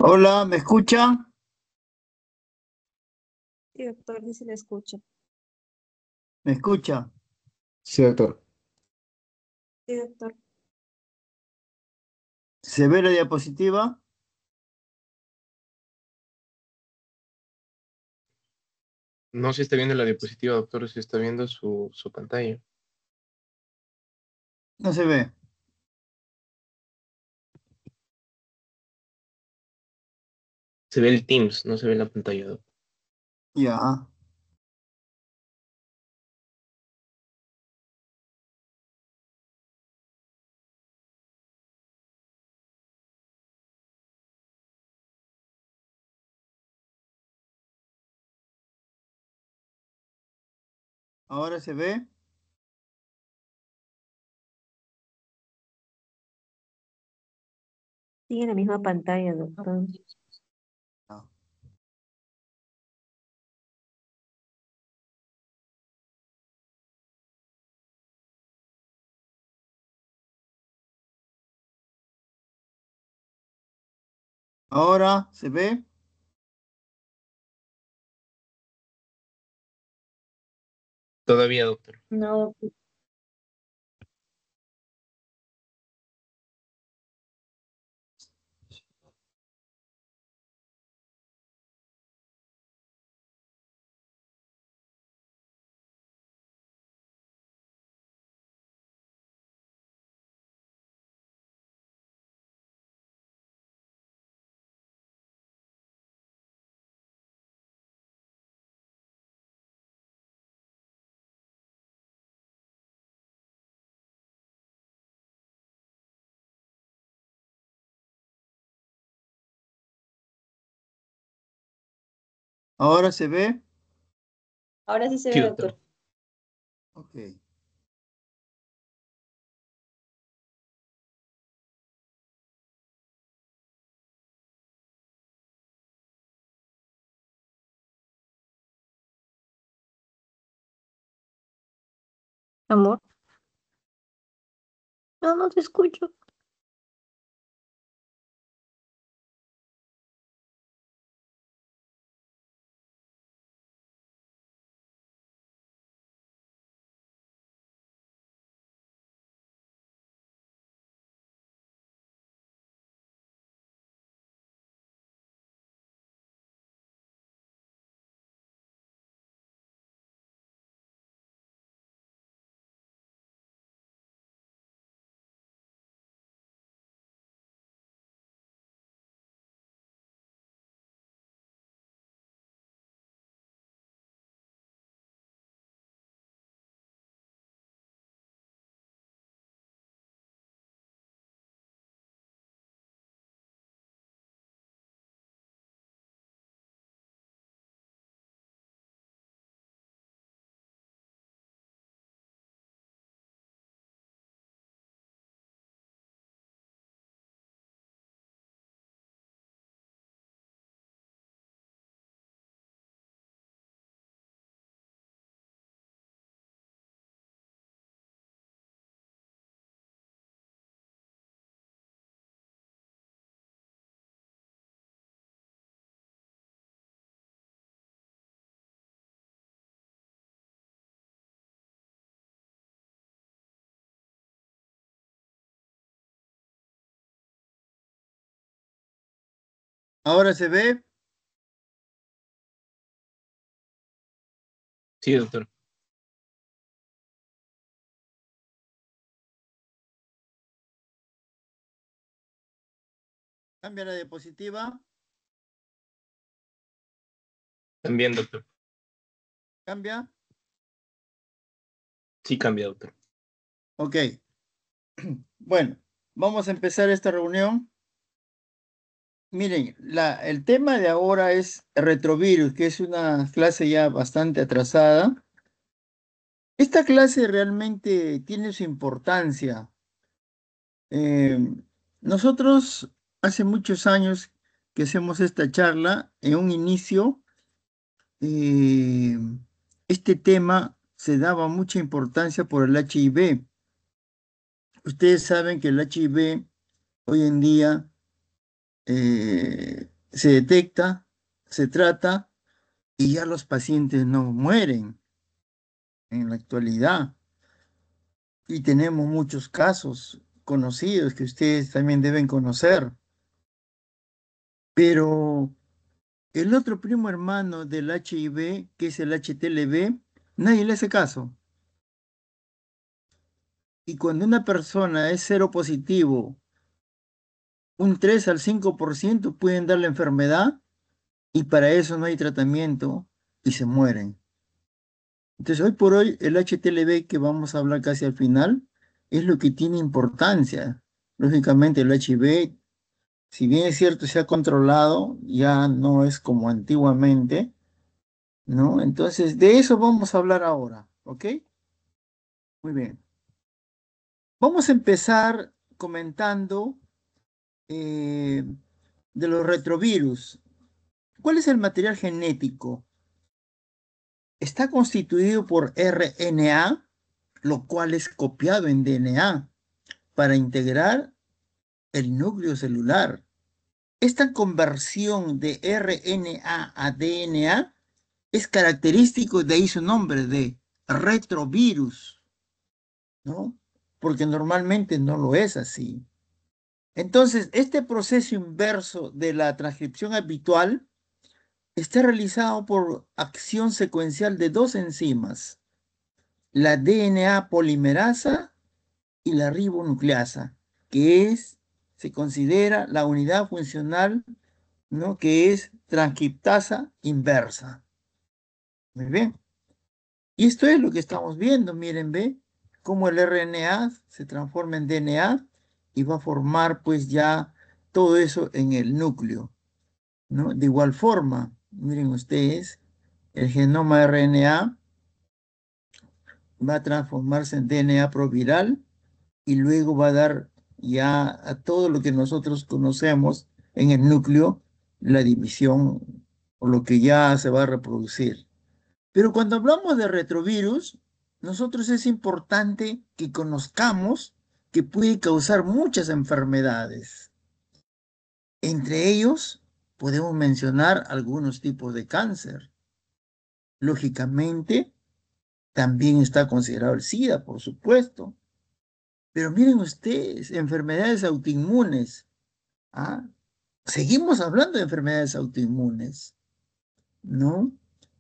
Hola, ¿me escucha? Sí, doctor, dice le escucha. ¿Me escucha? Sí, doctor. Sí, doctor. ¿Se ve la diapositiva? No se está viendo la diapositiva, doctor, se está viendo su pantalla. No se ve. Se ve el Teams, no se ve la pantalla, doctor. Ya. ¿Ahora se ve? Sigue en la misma pantalla, doctor. No. ¿Ahora se ve? Todavía, doctor. No, ¿Ahora se ve? ahora sí se Sí, ve, doctor. doctor. Ok. Amor, no te escucho. ¿Ahora se ve? Sí, doctor. ¿Cambia la diapositiva? También, doctor. ¿Cambia? Sí, cambia, doctor. Ok. Bueno, vamos a empezar esta reunión. Miren, el tema de ahora es retrovirus, que es una clase ya bastante atrasada. Esta clase realmente tiene su importancia. Eh, Nosotros hace muchos años que hacemos esta charla. En un inicio, eh, este tema se daba mucha importancia por el HIV. Ustedes saben que el HIV hoy en día se detecta, se trata y ya los pacientes no mueren en la actualidad. Y tenemos muchos casos conocidos que ustedes también deben conocer. Pero el otro primo hermano del HIV, que es el HTLV, nadie le hace caso. Y cuando una persona es seropositivo, un 3 al 5% pueden dar la enfermedad y para eso no hay tratamiento y se mueren. Entonces, hoy por hoy, el HTLV que vamos a hablar casi al final es lo que tiene importancia. Lógicamente, el HIV, si bien es cierto, se ha controlado, ya no es como antiguamente, ¿no? Entonces, de eso vamos a hablar ahora, ¿ok? Muy bien. Vamos a empezar comentando eh, de los retrovirus. ¿Cuál es el material genético? Está constituido por RNA, lo cual es copiado en DNA para integrar el núcleo celular. Esta conversión de RNA a DNA es característico, de ahí su nombre, de retrovirus, ¿no? Porque normalmente no lo es así. Entonces, este proceso inverso de la transcripción habitual está realizado por acción secuencial de dos enzimas, la DNA polimerasa y la ribonucleasa, que se considera la unidad funcional, ¿no? Que es transcriptasa inversa. Muy bien. Y esto es lo que estamos viendo. Miren, ve cómo el RNA se transforma en DNA y va a formar pues ya todo eso en el núcleo, ¿no? De igual forma, miren ustedes, el genoma RNA va a transformarse en DNA proviral y luego va a dar ya a todo lo que nosotros conocemos en el núcleo, la división o lo que ya se va a reproducir. Pero cuando hablamos de retrovirus, nosotros es importante que conozcamos que puede causar muchas enfermedades. Entre ellos, podemos mencionar algunos tipos de cáncer. Lógicamente, también está considerado el SIDA, por supuesto. Pero miren ustedes, enfermedades autoinmunes. ¿Ah? Seguimos hablando de enfermedades autoinmunes, ¿no?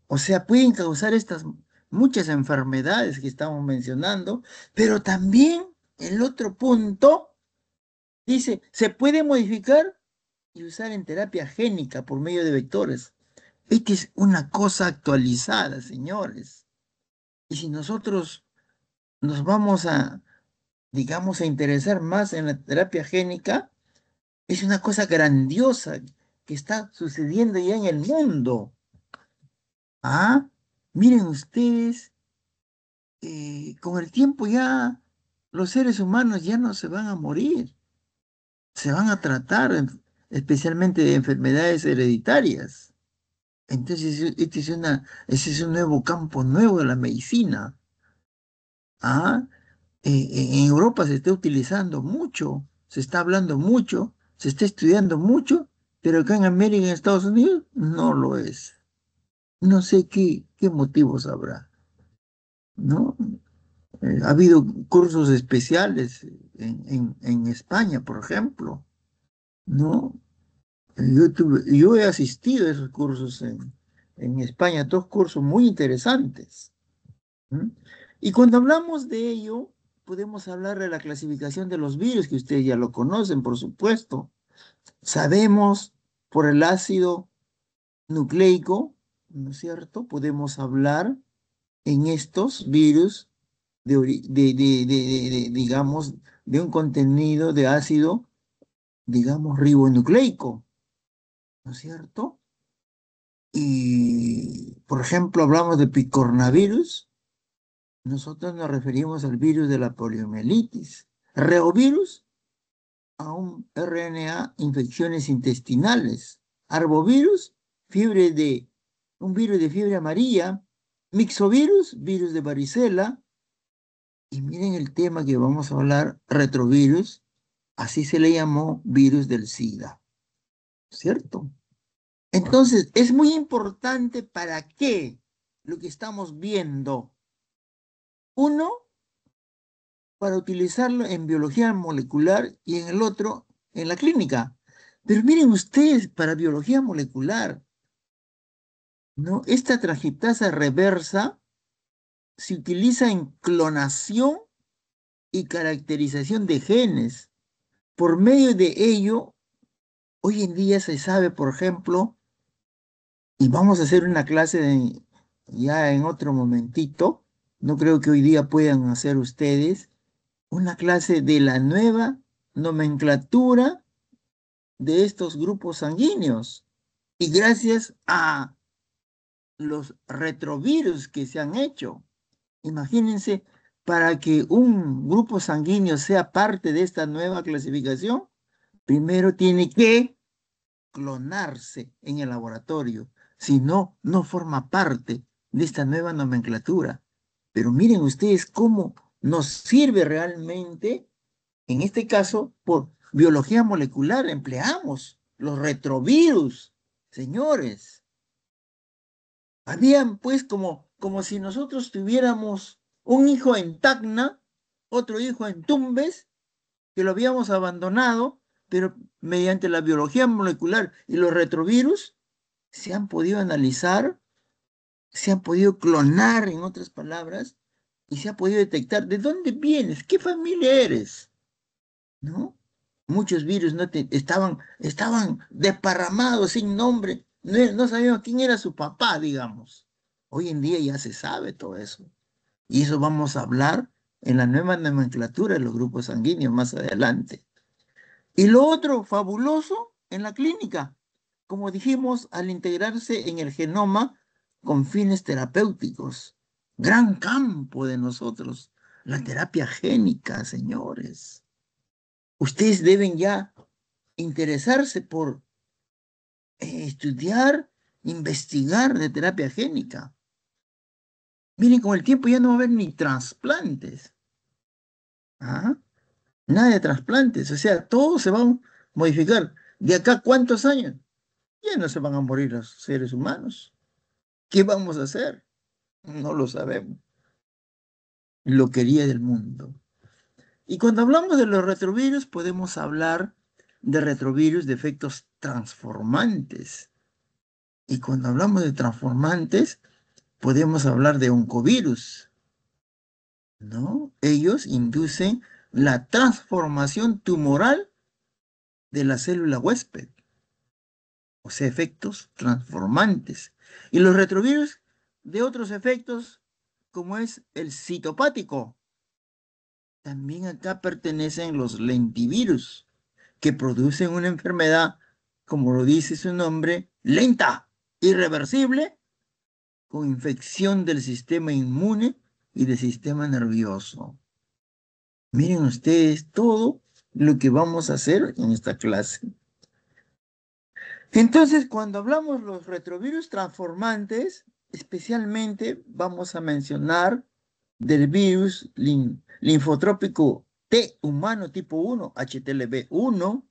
O sea, pueden causar estas muchas enfermedades que estamos mencionando, pero también el otro punto dice, se puede modificar y usar en terapia génica por medio de vectores. Esta es una cosa actualizada, señores. Y si nosotros nos vamos a, digamos, a interesar más en la terapia génica, es una cosa grandiosa que está sucediendo ya en el mundo. Ah, miren ustedes, con el tiempo ya los seres humanos ya no se van a morir, se van a tratar especialmente de enfermedades hereditarias. Entonces, ese es un nuevo campo nuevo de la medicina. Ah, en Europa se está utilizando mucho, se está hablando mucho, se está estudiando mucho, pero acá en América y en Estados Unidos no lo es. No sé qué motivos habrá, ¿no? Ha habido cursos especiales en España, por ejemplo, ¿no? Yo he asistido a esos cursos en España, dos cursos muy interesantes. ¿M? Y cuando hablamos de ello, podemos hablar de la clasificación de los virus, que ustedes ya lo conocen, por supuesto. Sabemos por el ácido nucleico, ¿no es cierto? Podemos hablar en estos virus digamos, de un contenido de ácido, digamos, ribonucleico, ¿no es cierto? Y, por ejemplo, hablamos de picornavirus, nosotros nos referimos al virus de la poliomielitis. Reovirus, a un RNA, infecciones intestinales. Arbovirus, un virus de fiebre amarilla. Mixovirus, virus de varicela. Y miren el tema que vamos a hablar, retrovirus, así se le llamó virus del SIDA. ¿cierto? Entonces, es muy importante para qué lo que estamos viendo. Uno, para utilizarlo en biología molecular y en el otro, en la clínica. Pero miren ustedes, para biología molecular, ¿no? Esta transcriptasa reversa se utiliza en clonación y caracterización de genes. Por medio de ello, hoy en día se sabe, por ejemplo, y vamos a hacer una clase ya en otro momentito, no creo que hoy día puedan hacer ustedes, una clase de la nueva nomenclatura de estos grupos sanguíneos. Y gracias a los retrovirus que se han hecho, imagínense, para que un grupo sanguíneo sea parte de esta nueva clasificación, primero tiene que clonarse en el laboratorio, si no, no forma parte de esta nueva nomenclatura. Pero miren ustedes cómo nos sirve realmente, en este caso, por biología molecular, empleamos los retrovirus, señores. Habían pues como si nosotros tuviéramos un hijo en Tacna, otro hijo en Tumbes, que lo habíamos abandonado, pero mediante la biología molecular y los retrovirus se han podido analizar, se han podido clonar, en otras palabras, y se ha podido detectar de dónde vienes, qué familia eres, ¿no? Muchos virus estaban desparramados sin nombre, no sabíamos quién era su papá, digamos. Hoy en día ya se sabe todo eso. Y eso vamos a hablar en la nueva nomenclatura de los grupos sanguíneos más adelante. Y lo otro fabuloso en la clínica, como dijimos, al integrarse en el genoma con fines terapéuticos. Gran campo de nosotros, la terapia génica, señores. Ustedes deben ya interesarse por estudiar, investigar de terapia génica. Miren, con el tiempo ya no va a haber ni trasplantes. ¿Ah? Nada de trasplantes, o sea, todo se va a modificar. ¿De acá cuántos años? Ya no se van a morir los seres humanos. ¿Qué vamos a hacer? No lo sabemos. Lo quería del mundo. Y cuando hablamos de los retrovirus, podemos hablar de retrovirus de efectos transformantes. Y cuando hablamos de transformantes, podemos hablar de oncovirus, ¿no? Ellos inducen la transformación tumoral de la célula huésped, o sea, efectos transformantes. Y los retrovirus de otros efectos, como es el citopático. También acá pertenecen los lentivirus, que producen una enfermedad, como lo dice su nombre, lenta, irreversible, con infección del sistema inmune y del sistema nervioso. Miren ustedes todo lo que vamos a hacer en esta clase. Entonces, cuando hablamos los retrovirus transformantes, especialmente vamos a mencionar del virus linfotrópico T humano tipo 1, HTLV1,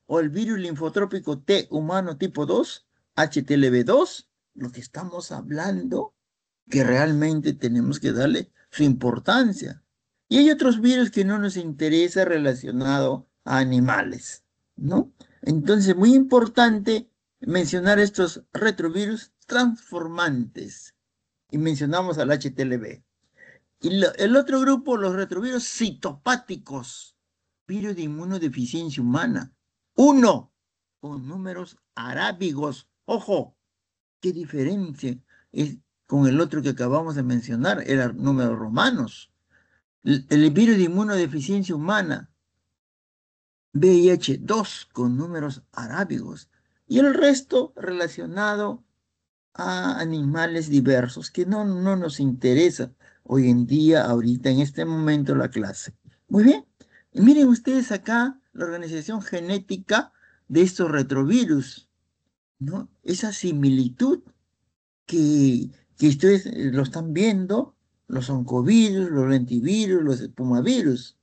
o el virus linfotrópico T humano tipo 2, HTLV2, lo que estamos hablando, que realmente tenemos que darle su importancia. Y hay otros virus que no nos interesa relacionado a animales, ¿no? Entonces, muy importante mencionar estos retrovirus transformantes. Y mencionamos al HTLV. Y el otro grupo, los retrovirus citopáticos, virus de inmunodeficiencia humana. Uno, con números arábigos. Ojo, qué diferencia es con el otro que acabamos de mencionar, eran números romanos. El virus de inmunodeficiencia humana, VIH-2, con números arábigos. Y el resto relacionado a animales diversos que no nos interesa hoy en día, ahorita, en este momento, la clase. Muy bien. Y miren ustedes acá la organización genética de estos retrovirus, ¿no? Esa similitud que ustedes lo están viendo, los oncovirus, los lentivirus, los espumavirus,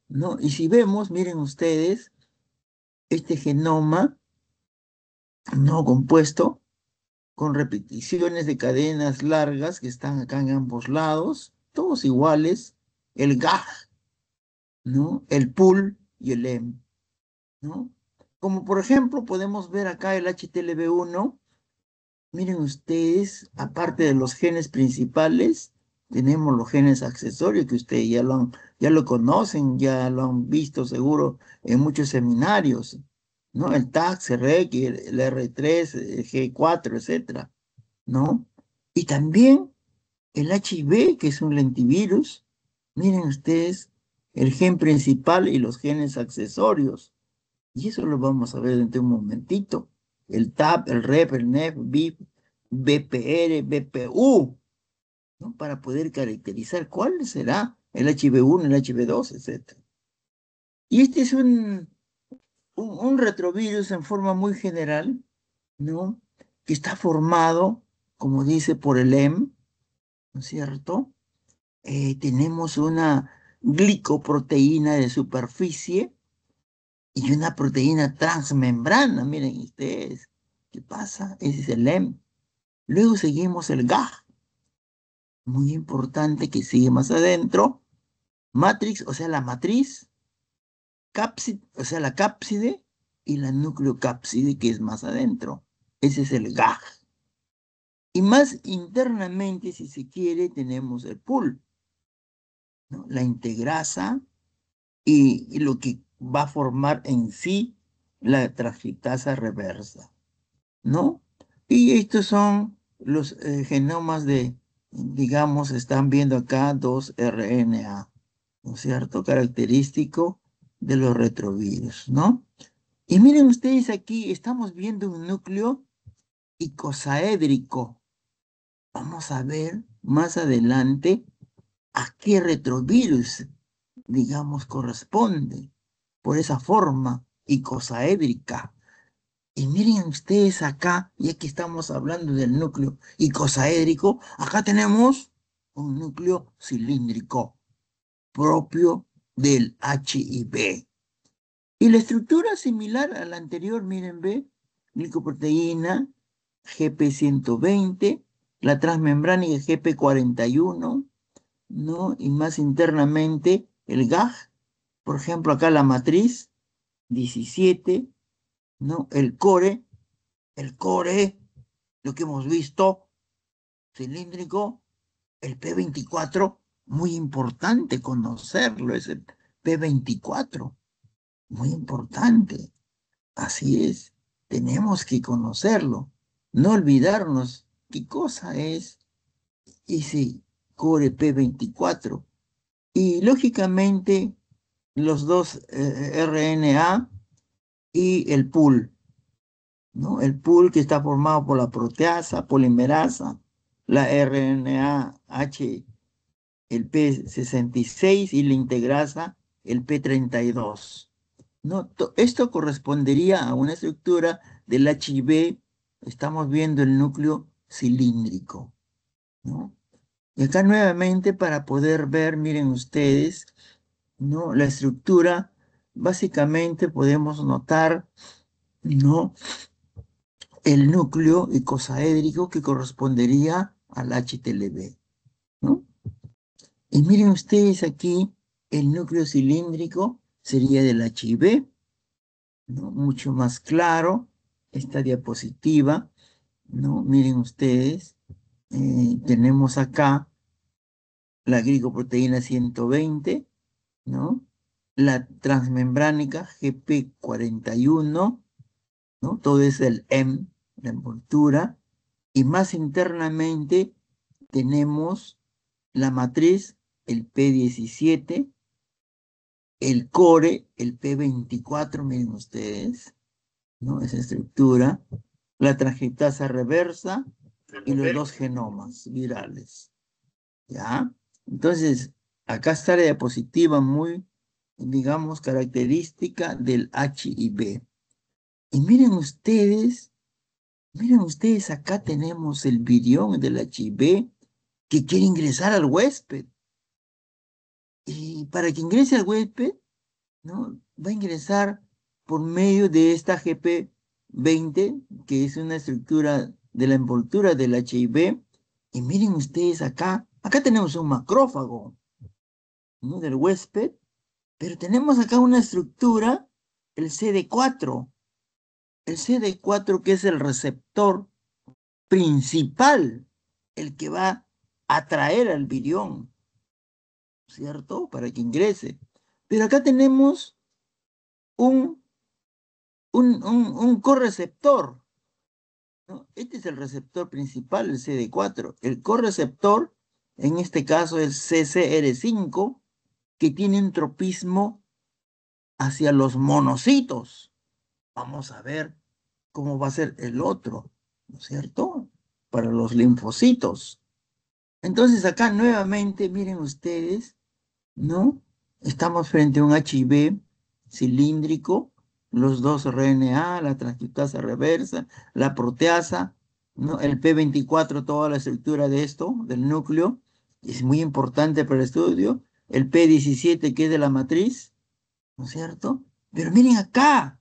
¿no? Y si vemos, miren ustedes, este genoma no compuesto, con repeticiones de cadenas largas que están acá en ambos lados, todos iguales, el GAG, ¿no? El PUL y el EM, ¿no? Como por ejemplo podemos ver acá el HTLV1. Miren ustedes, aparte de los genes principales, tenemos los genes accesorios que ustedes ya lo conocen, ya lo han visto seguro en muchos seminarios, ¿no? El TAX, el REC, el R3, el G4, etcétera, ¿no? Y también el HIV, que es un lentivirus. Miren ustedes el gen principal y los genes accesorios. Y eso lo vamos a ver dentro de un momentito. El TAP, el REP, el NEF, BIP, BPR, BPU, ¿no? Para poder caracterizar cuál será el HB1, el HB2, etc. Y este es un retrovirus en forma muy general, ¿no? Que está formado, como dice, por el EM, ¿no es cierto? Tenemos una glicoproteína de superficie y una proteína transmembrana. Miren ustedes, ¿qué pasa? Ese es el EM. Luego seguimos el GAG, muy importante, que sigue más adentro. Matrix, o sea, la matriz. Cápside, o sea, la cápside. Y la nucleocápside, que es más adentro. Ese es el GAG. Y más internamente, si se quiere, tenemos el PUL, ¿no? La integrasa y lo que va a formar en sí la transcriptasa reversa, ¿no? Y estos son los genomas de, digamos, están viendo acá 2 RNA, ¿no es cierto? Característico de los retrovirus, ¿no? Y miren ustedes aquí, estamos viendo un núcleo icosaédrico. Vamos a ver más adelante a qué retrovirus, digamos, corresponde por esa forma icosaédrica. Y miren ustedes acá, ya que estamos hablando del núcleo icosaédrico, acá tenemos un núcleo cilíndrico propio del HIV. Y la estructura similar a la anterior, miren, ve, glicoproteína GP120, la transmembránica GP41, ¿no? Y más internamente el GAG, por ejemplo, acá la matriz 17, ¿no? El core, lo que hemos visto, cilíndrico, el P24, muy importante conocerlo, es el P24, muy importante. Así es, tenemos que conocerlo, no olvidarnos qué cosa es ese core P24. Y lógicamente los dos RNA y el pool, ¿no? El pool que está formado por la proteasa, polimerasa, la RNA-H, el P66 y la integrasa, el P32. ¿No? Esto correspondería a una estructura del HIV. Estamos viendo el núcleo cilíndrico, ¿no? Y acá nuevamente para poder ver, miren ustedes, ¿no? La estructura, básicamente podemos notar, ¿no? El núcleo icosaédrico que correspondería al HTLV, ¿no? Y miren ustedes aquí, el núcleo cilíndrico sería del HIV, ¿no? Mucho más claro esta diapositiva, ¿no? Miren ustedes, tenemos acá la glicoproteína 120, ¿no? La transmembránica GP41, ¿no? Todo es el M, la envoltura, y más internamente tenemos la matriz, el P17, el core, el P24, miren ustedes, ¿no? Esa estructura, la transcriptasa reversa y los dos genomas virales, ¿ya? Entonces, acá está la diapositiva muy, digamos, característica del HIV. Y miren ustedes, acá tenemos el virión del HIV que quiere ingresar al huésped. Y para que ingrese al huésped, ¿no? Va a ingresar por medio de esta GP 20, que es una estructura de la envoltura del HIV. Y miren ustedes acá tenemos un macrófago, ¿no? Del huésped, pero tenemos acá una estructura, el CD4. El CD4 que es el receptor principal, el que va a atraer al virión, ¿cierto? Para que ingrese. Pero acá tenemos un correceptor, ¿no? Este es el receptor principal, el CD4. El correceptor, en este caso, es CCR5, que tiene un tropismo hacia los monocitos. Vamos a ver cómo va a ser el otro, ¿no es cierto? Para los linfocitos. Entonces acá nuevamente, miren ustedes, ¿no? Estamos frente a un HIV cilíndrico, los dos RNA, la transcriptasa reversa, la proteasa, ¿no? El P24, toda la estructura de esto, del núcleo, es muy importante para el estudio. El P17, que es de la matriz, ¿no es cierto? Pero miren acá,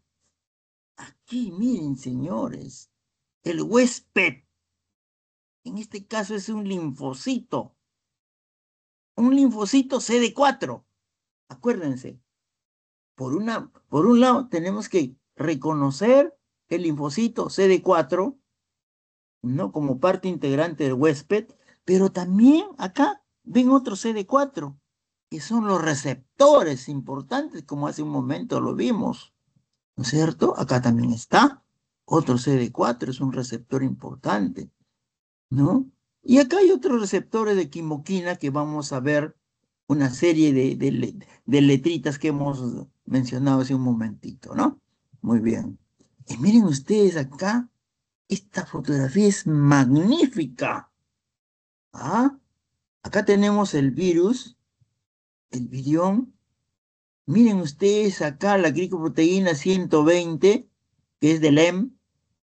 aquí, miren, señores, el huésped, en este caso es un linfocito CD4. Acuérdense, por un lado tenemos que reconocer el linfocito CD4, ¿no? Como parte integrante del huésped, pero también acá ven otro CD4, que son los receptores importantes, como hace un momento lo vimos, ¿no es cierto? Acá también está otro CD4, es un receptor importante, ¿no? Y acá hay otros receptores de quimoquina que vamos a ver una serie de letritas que hemos mencionado hace un momentito, ¿no? Muy bien. Y miren ustedes acá, esta fotografía es magnífica. ¿Ah? Acá tenemos el virus, el virión. Miren ustedes acá la glicoproteína 120, que es del M,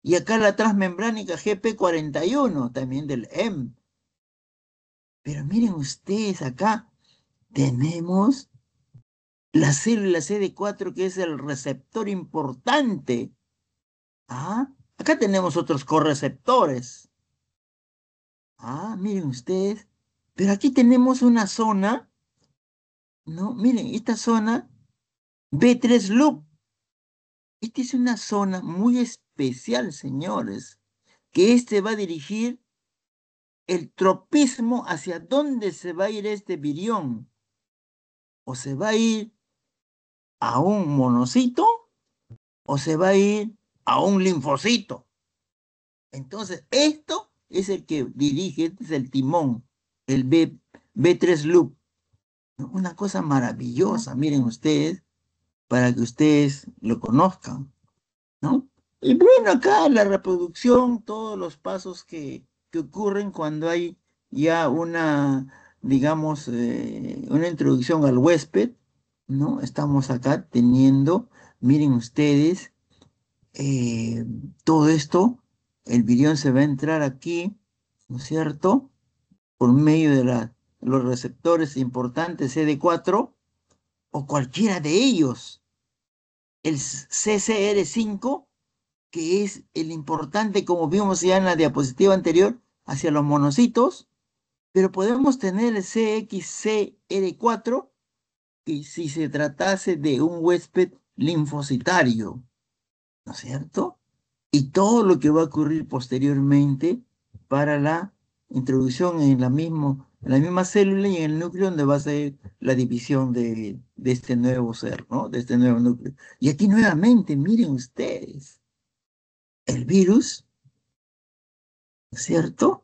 y acá la transmembránica GP41, también del M. Pero miren ustedes acá, tenemos la célula CD4, que es el receptor importante. ¿Ah? Acá tenemos otros correceptores. Ah, miren ustedes. Pero aquí tenemos una zona, ¿no? Miren, esta zona B3 loop. Esta es una zona muy especial, señores, que va a dirigir el tropismo hacia dónde se va a ir este virión. O se va a ir a un monocito o se va a ir a un linfocito. Entonces, esto es el que dirige, este es el timón, el B3 loop. Una cosa maravillosa, miren ustedes, para que ustedes lo conozcan, ¿no? Y bueno, acá la reproducción, todos los pasos que ocurren cuando hay ya una, digamos, una introducción al huésped, ¿no? Estamos acá teniendo, miren ustedes, eh, todo esto, el virión se va a entrar aquí, ¿no es cierto? Por medio de los receptores importantes CD4 o cualquiera de ellos. El CCR5, que es el importante, como vimos ya en la diapositiva anterior, hacia los monocitos, pero podemos tener el CXCR4, que si se tratase de un huésped linfocitario, ¿no es cierto? Y todo lo que va a ocurrir posteriormente para la introducción en la misma célula y en el núcleo donde va a ser la división de este nuevo ser, ¿no? De este nuevo núcleo. Y aquí nuevamente, miren ustedes, el virus, ¿no es cierto?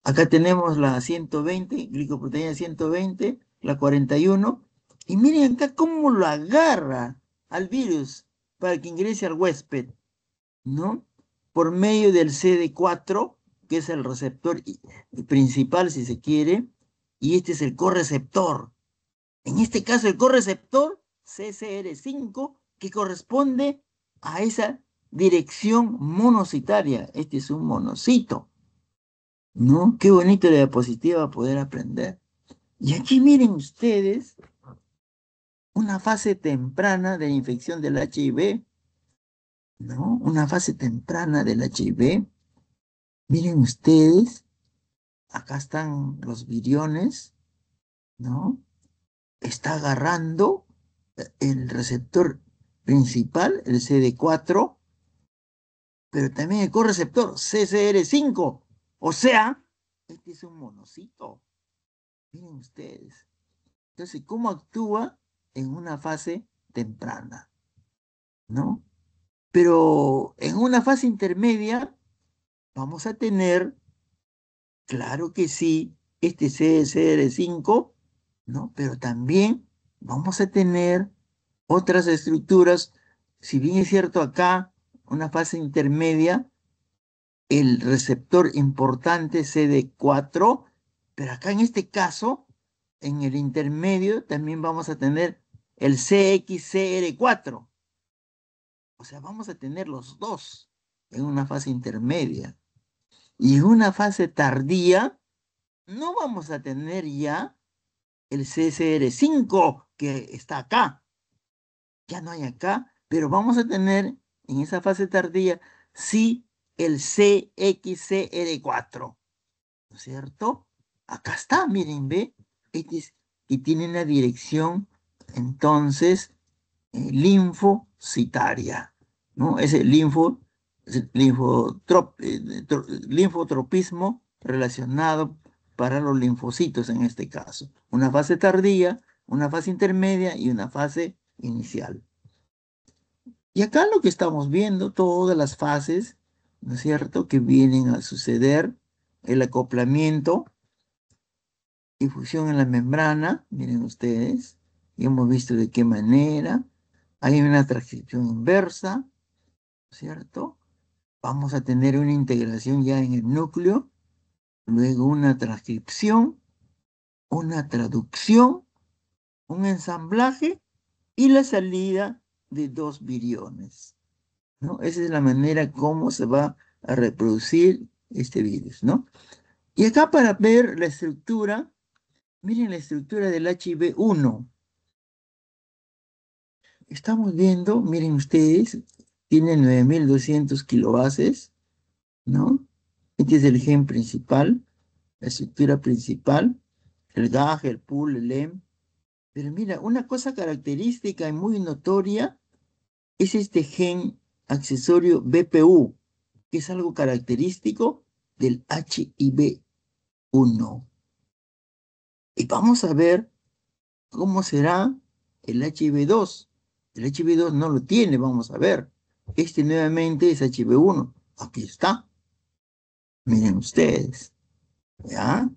Acá tenemos la 120, glicoproteína 120, la 41, y miren acá cómo lo agarra al virus para que ingrese al huésped, ¿no? Por medio del CD4, que es el receptor principal, si se quiere, y este es el correceptor. En este caso, el correceptor CCR5, que corresponde a esa dirección monocitaria. Este es un monocito, ¿no? Qué bonito la diapositiva poder aprender. Y aquí miren ustedes una fase temprana de la infección del HIV. ¿no? Una fase temprana del HIV. Miren ustedes, acá están los viriones, ¿no? Está agarrando el receptor principal, el CD4, pero también el correceptor CCR5. O sea, este es un monocito. Miren ustedes. Entonces, ¿cómo actúa en una fase temprana? ¿No? Pero en una fase intermedia vamos a tener, claro que sí, este CSR5, ¿no? Pero también vamos a tener otras estructuras, si bien es cierto acá, una fase intermedia, el receptor importante CD4, pero acá en este caso, en el intermedio, también vamos a tener el CXCR4. O sea, vamos a tener los dos en una fase intermedia. Y en una fase tardía, no vamos a tener ya el CCR5 que está acá. Ya no hay acá, pero vamos a tener en esa fase tardía, sí, el CXCR4. ¿No es cierto? Acá está, miren, ve, que tiene una dirección, entonces, linfocitaria, ¿no? Es el linfotropismo relacionado para los linfocitos en este caso. Una fase tardía, una fase intermedia y una fase inicial. Y acá lo que estamos viendo, todas las fases, ¿no es cierto?, que vienen a suceder, el acoplamiento, difusión en la membrana, miren ustedes, y hemos visto de qué manera, hay una transcripción inversa, ¿cierto? Vamos a tener una integración ya en el núcleo, luego una transcripción, una traducción, un ensamblaje y la salida de dos viriones, ¿no? Esa es la manera como se va a reproducir este virus, ¿no? Y acá para ver la estructura, miren la estructura del HIV-1. Estamos viendo, miren ustedes, tiene 9200 kilobases, ¿no? Este es el gen principal, la estructura principal, el GAG, el PUL, el EM. Pero mira, una cosa característica y muy notoria es este gen accesorio BPU, que es algo característico del HIV-1. Y vamos a ver cómo será el HIV-2. El HIV-2 no lo tiene, vamos a ver. Este nuevamente es HIV-1. Aquí está. Miren ustedes. ¿Ya?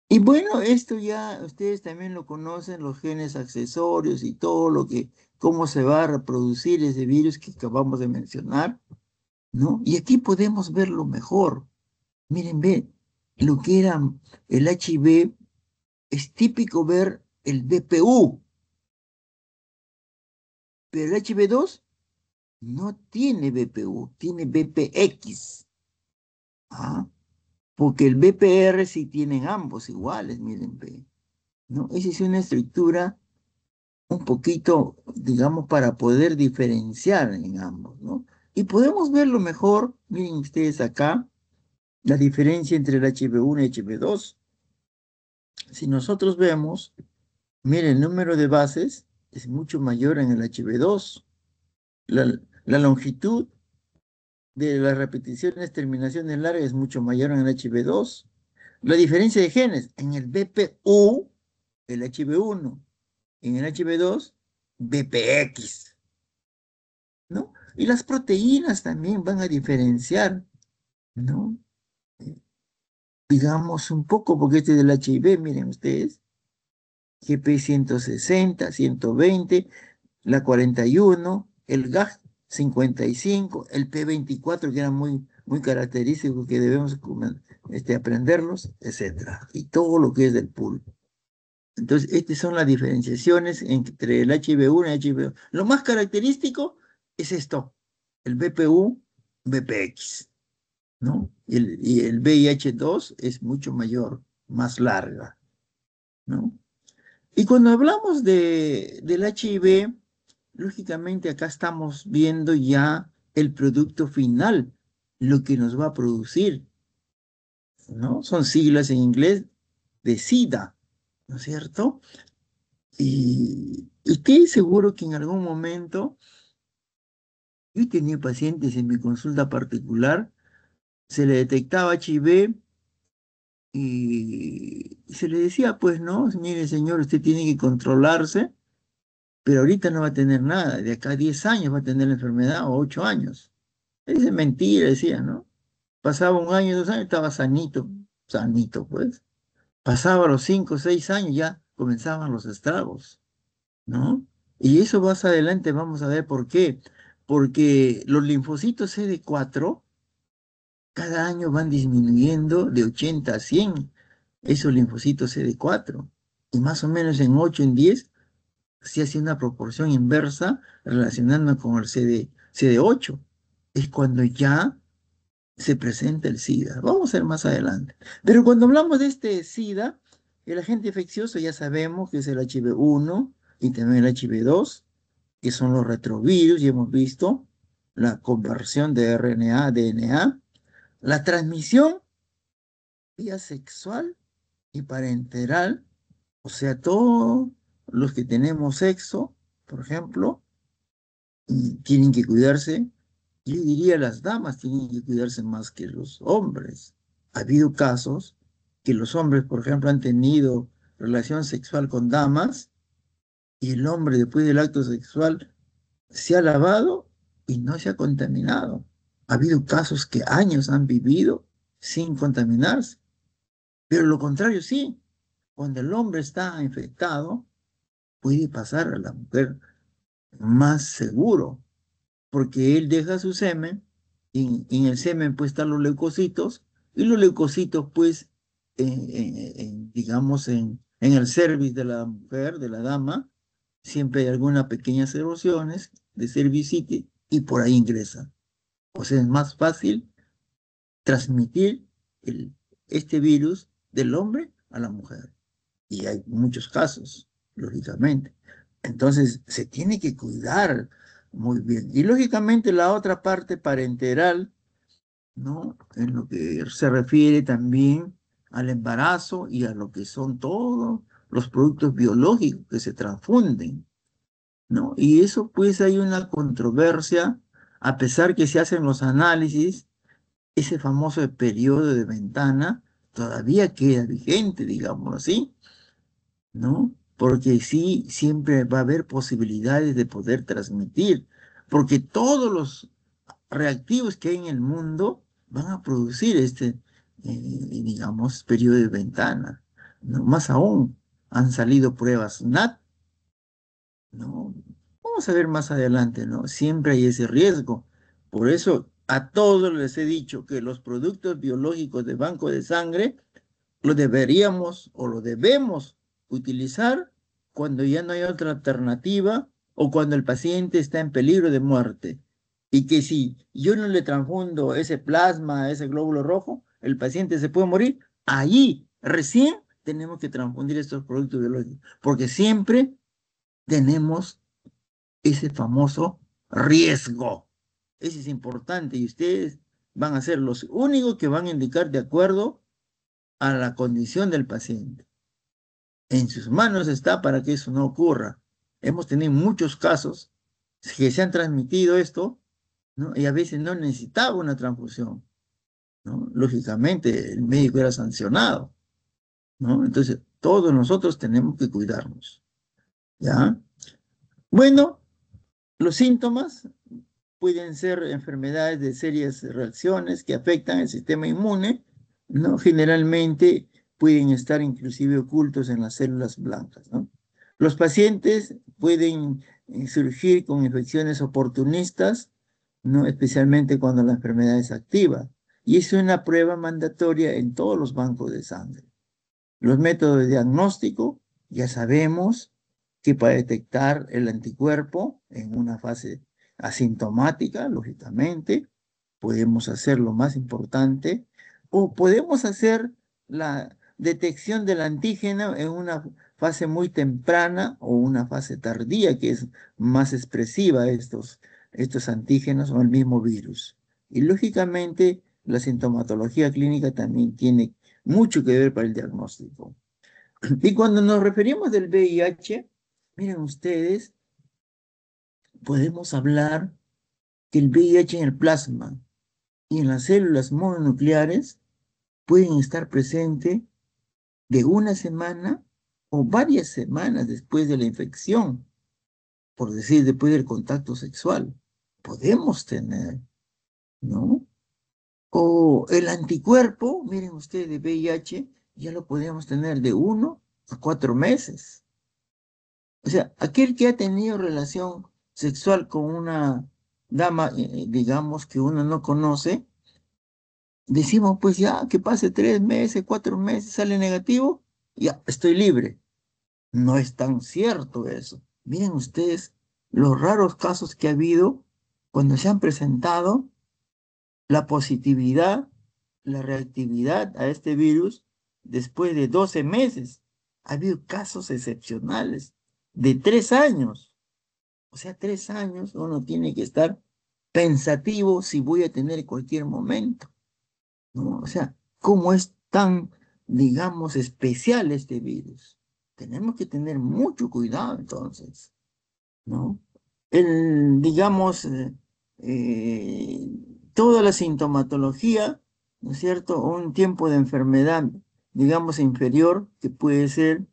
Y bueno, esto ya ustedes también lo conocen, los genes accesorios y todo lo que, cómo se va a reproducir ese virus que acabamos de mencionar, ¿no? Y aquí podemos verlo mejor. Miren, ve, lo que era el HIV, es típico ver el BPU, pero el HIV-2 no tiene BPU, tiene BPX. ¿Ah? Porque el BPR sí tienen ambos iguales, miren, ve, ¿no? Esa es una estructura un poquito, digamos, para poder diferenciar en ambos, ¿no? Y podemos verlo mejor, miren ustedes acá, la diferencia entre el HB1 y HB2. Si nosotros vemos, miren, el número de bases es mucho mayor en el HB2. La longitud de las repeticiones, terminaciones largas es mucho mayor en el HB2. La diferencia de genes en el BPU, el HB1, en el HB2, BPX. ¿No? Y las proteínas también van a diferenciar, ¿no? Digamos un poco, porque este es del HIV, miren ustedes, GP 160, 120, la 41, el GAG 55, el P24, que era muy característico, que debemos aprenderlos, etcétera. Y todo lo que es del pool. Entonces, estas son las diferenciaciones entre el HIV1 y el HIV2. Lo más característico es esto, el BPU, BPX, ¿no? Y el VIH2 es mucho mayor, más larga, ¿no? Y cuando hablamos del HIV, lógicamente acá estamos viendo ya el producto final, lo que nos va a producir, ¿no? Son siglas en inglés de SIDA, ¿no es cierto? Y estoy seguro que en algún momento yo tenía pacientes en mi consulta particular, se le detectaba HIV y se le decía, pues no, mire señor, usted tiene que controlarse, pero ahorita no va a tener nada, de acá a 10 años va a tener la enfermedad o 8 años. Es mentira, decía, ¿no? Pasaba un año, 2 años, estaba sanito, sanito, pues. Pasaba los 5, 6 años, ya comenzaban los estragos, ¿no? Y eso más adelante vamos a ver por qué. Porque los linfocitos CD4 cada año van disminuyendo de 80 a 100 esos linfocitos CD4. Y más o menos en 8, en 10, se hace una proporción inversa relacionando con el CD8. Es cuando ya se presenta el SIDA. Vamos a ver más adelante. Pero cuando hablamos de este SIDA, el agente infeccioso ya sabemos que es el HIV-1 y también el HIV-2, que son los retrovirus, y hemos visto la conversión de RNA a DNA, la transmisión vía sexual y parenteral, o sea, todos los que tenemos sexo, por ejemplo, y tienen que cuidarse. Yo diría las damas tienen que cuidarse más que los hombres. Ha habido casos que los hombres, por ejemplo, han tenido relación sexual con damas y el hombre después del acto sexual se ha lavado y no se ha contaminado. Ha habido casos que años han vivido sin contaminarse, pero lo contrario sí, cuando el hombre está infectado, puede pasar a la mujer más seguro, porque él deja su semen, y en el semen pues están los leucocitos, y los leucocitos pues, digamos, en el cervix de la mujer, de la dama, siempre hay algunas pequeñas erosiones de cervicitis y por ahí ingresa. O sea, es más fácil transmitir este virus del hombre a la mujer. Y hay muchos casos, lógicamente. Entonces, se tiene que cuidar muy bien. Y lógicamente la otra parte parenteral, ¿no? En lo que se refiere también al embarazo y a lo que son todos los productos biológicos que se transfunden, ¿no? Y eso pues hay una controversia, a pesar que se hacen los análisis, ese famoso periodo de ventana todavía queda vigente, digamos así, ¿no? Porque sí, siempre va a haber posibilidades de poder transmitir, porque todos los reactivos que hay en el mundo van a producir digamos, periodo de ventana, ¿no? Más aún, han salido pruebas NAT, ¿no? Vamos a ver más adelante, ¿no? Siempre hay ese riesgo. Por eso a todos les he dicho que los productos biológicos de banco de sangre lo deberíamos o lo debemos utilizar cuando ya no hay otra alternativa o cuando el paciente está en peligro de muerte. Y que si yo no le transfundo ese plasma, ese glóbulo rojo, el paciente se puede morir. Allí recién tenemos que transfundir estos productos biológicos, porque siempre tenemos ese famoso riesgo. Ese es importante y ustedes van a ser los únicos que van a indicar de acuerdo a la condición del paciente. En sus manos está para que eso no ocurra. Hemos tenido muchos casos que se han transmitido esto, ¿no? Y a veces no necesitaba una transfusión, ¿no? Lógicamente, el médico era sancionado, ¿no? Entonces, todos nosotros tenemos que cuidarnos, ¿ya? Bueno, los síntomas pueden ser enfermedades de serias reacciones que afectan el sistema inmune, ¿no? Generalmente pueden estar inclusive ocultos en las células blancas, ¿no? Los pacientes pueden surgir con infecciones oportunistas, ¿no? Especialmente cuando la enfermedad es activa. Y es una prueba mandatoria en todos los bancos de sangre. Los métodos de diagnóstico, ya sabemos que para detectar el anticuerpo en una fase asintomática, lógicamente, podemos hacer lo más importante, o podemos hacer detección del antígeno en una fase muy temprana o una fase tardía, que es más expresiva estos antígenos o el mismo virus. Y lógicamente la sintomatología clínica también tiene mucho que ver para el diagnóstico. Y cuando nos referimos del VIH, miren ustedes, podemos hablar que el VIH en el plasma y en las células mononucleares pueden estar presentes de una semana o varias semanas después de la infección, por decir, después del contacto sexual. Podemos tener, ¿no? O el anticuerpo, miren ustedes, de VIH, ya lo podemos tener de 1 a 4 meses. O sea, aquel que ha tenido relación sexual con una dama, digamos, que uno no conoce, decimos, pues ya, que pase 3 meses, 4 meses, sale negativo, ya, estoy libre. No es tan cierto eso. Miren ustedes los raros casos que ha habido cuando se han presentado la positividad, la reactividad a este virus después de 12 meses. Ha habido casos excepcionales de 3 años. O sea, 3 años uno tiene que estar pensativo si voy a tener cualquier momento, ¿no? O sea, ¿cómo es tan, digamos, especial este virus? Tenemos que tener mucho cuidado entonces, ¿no? Digamos, eh, toda la sintomatología, ¿no es cierto? Un tiempo de enfermedad, digamos, inferior, que puede ser,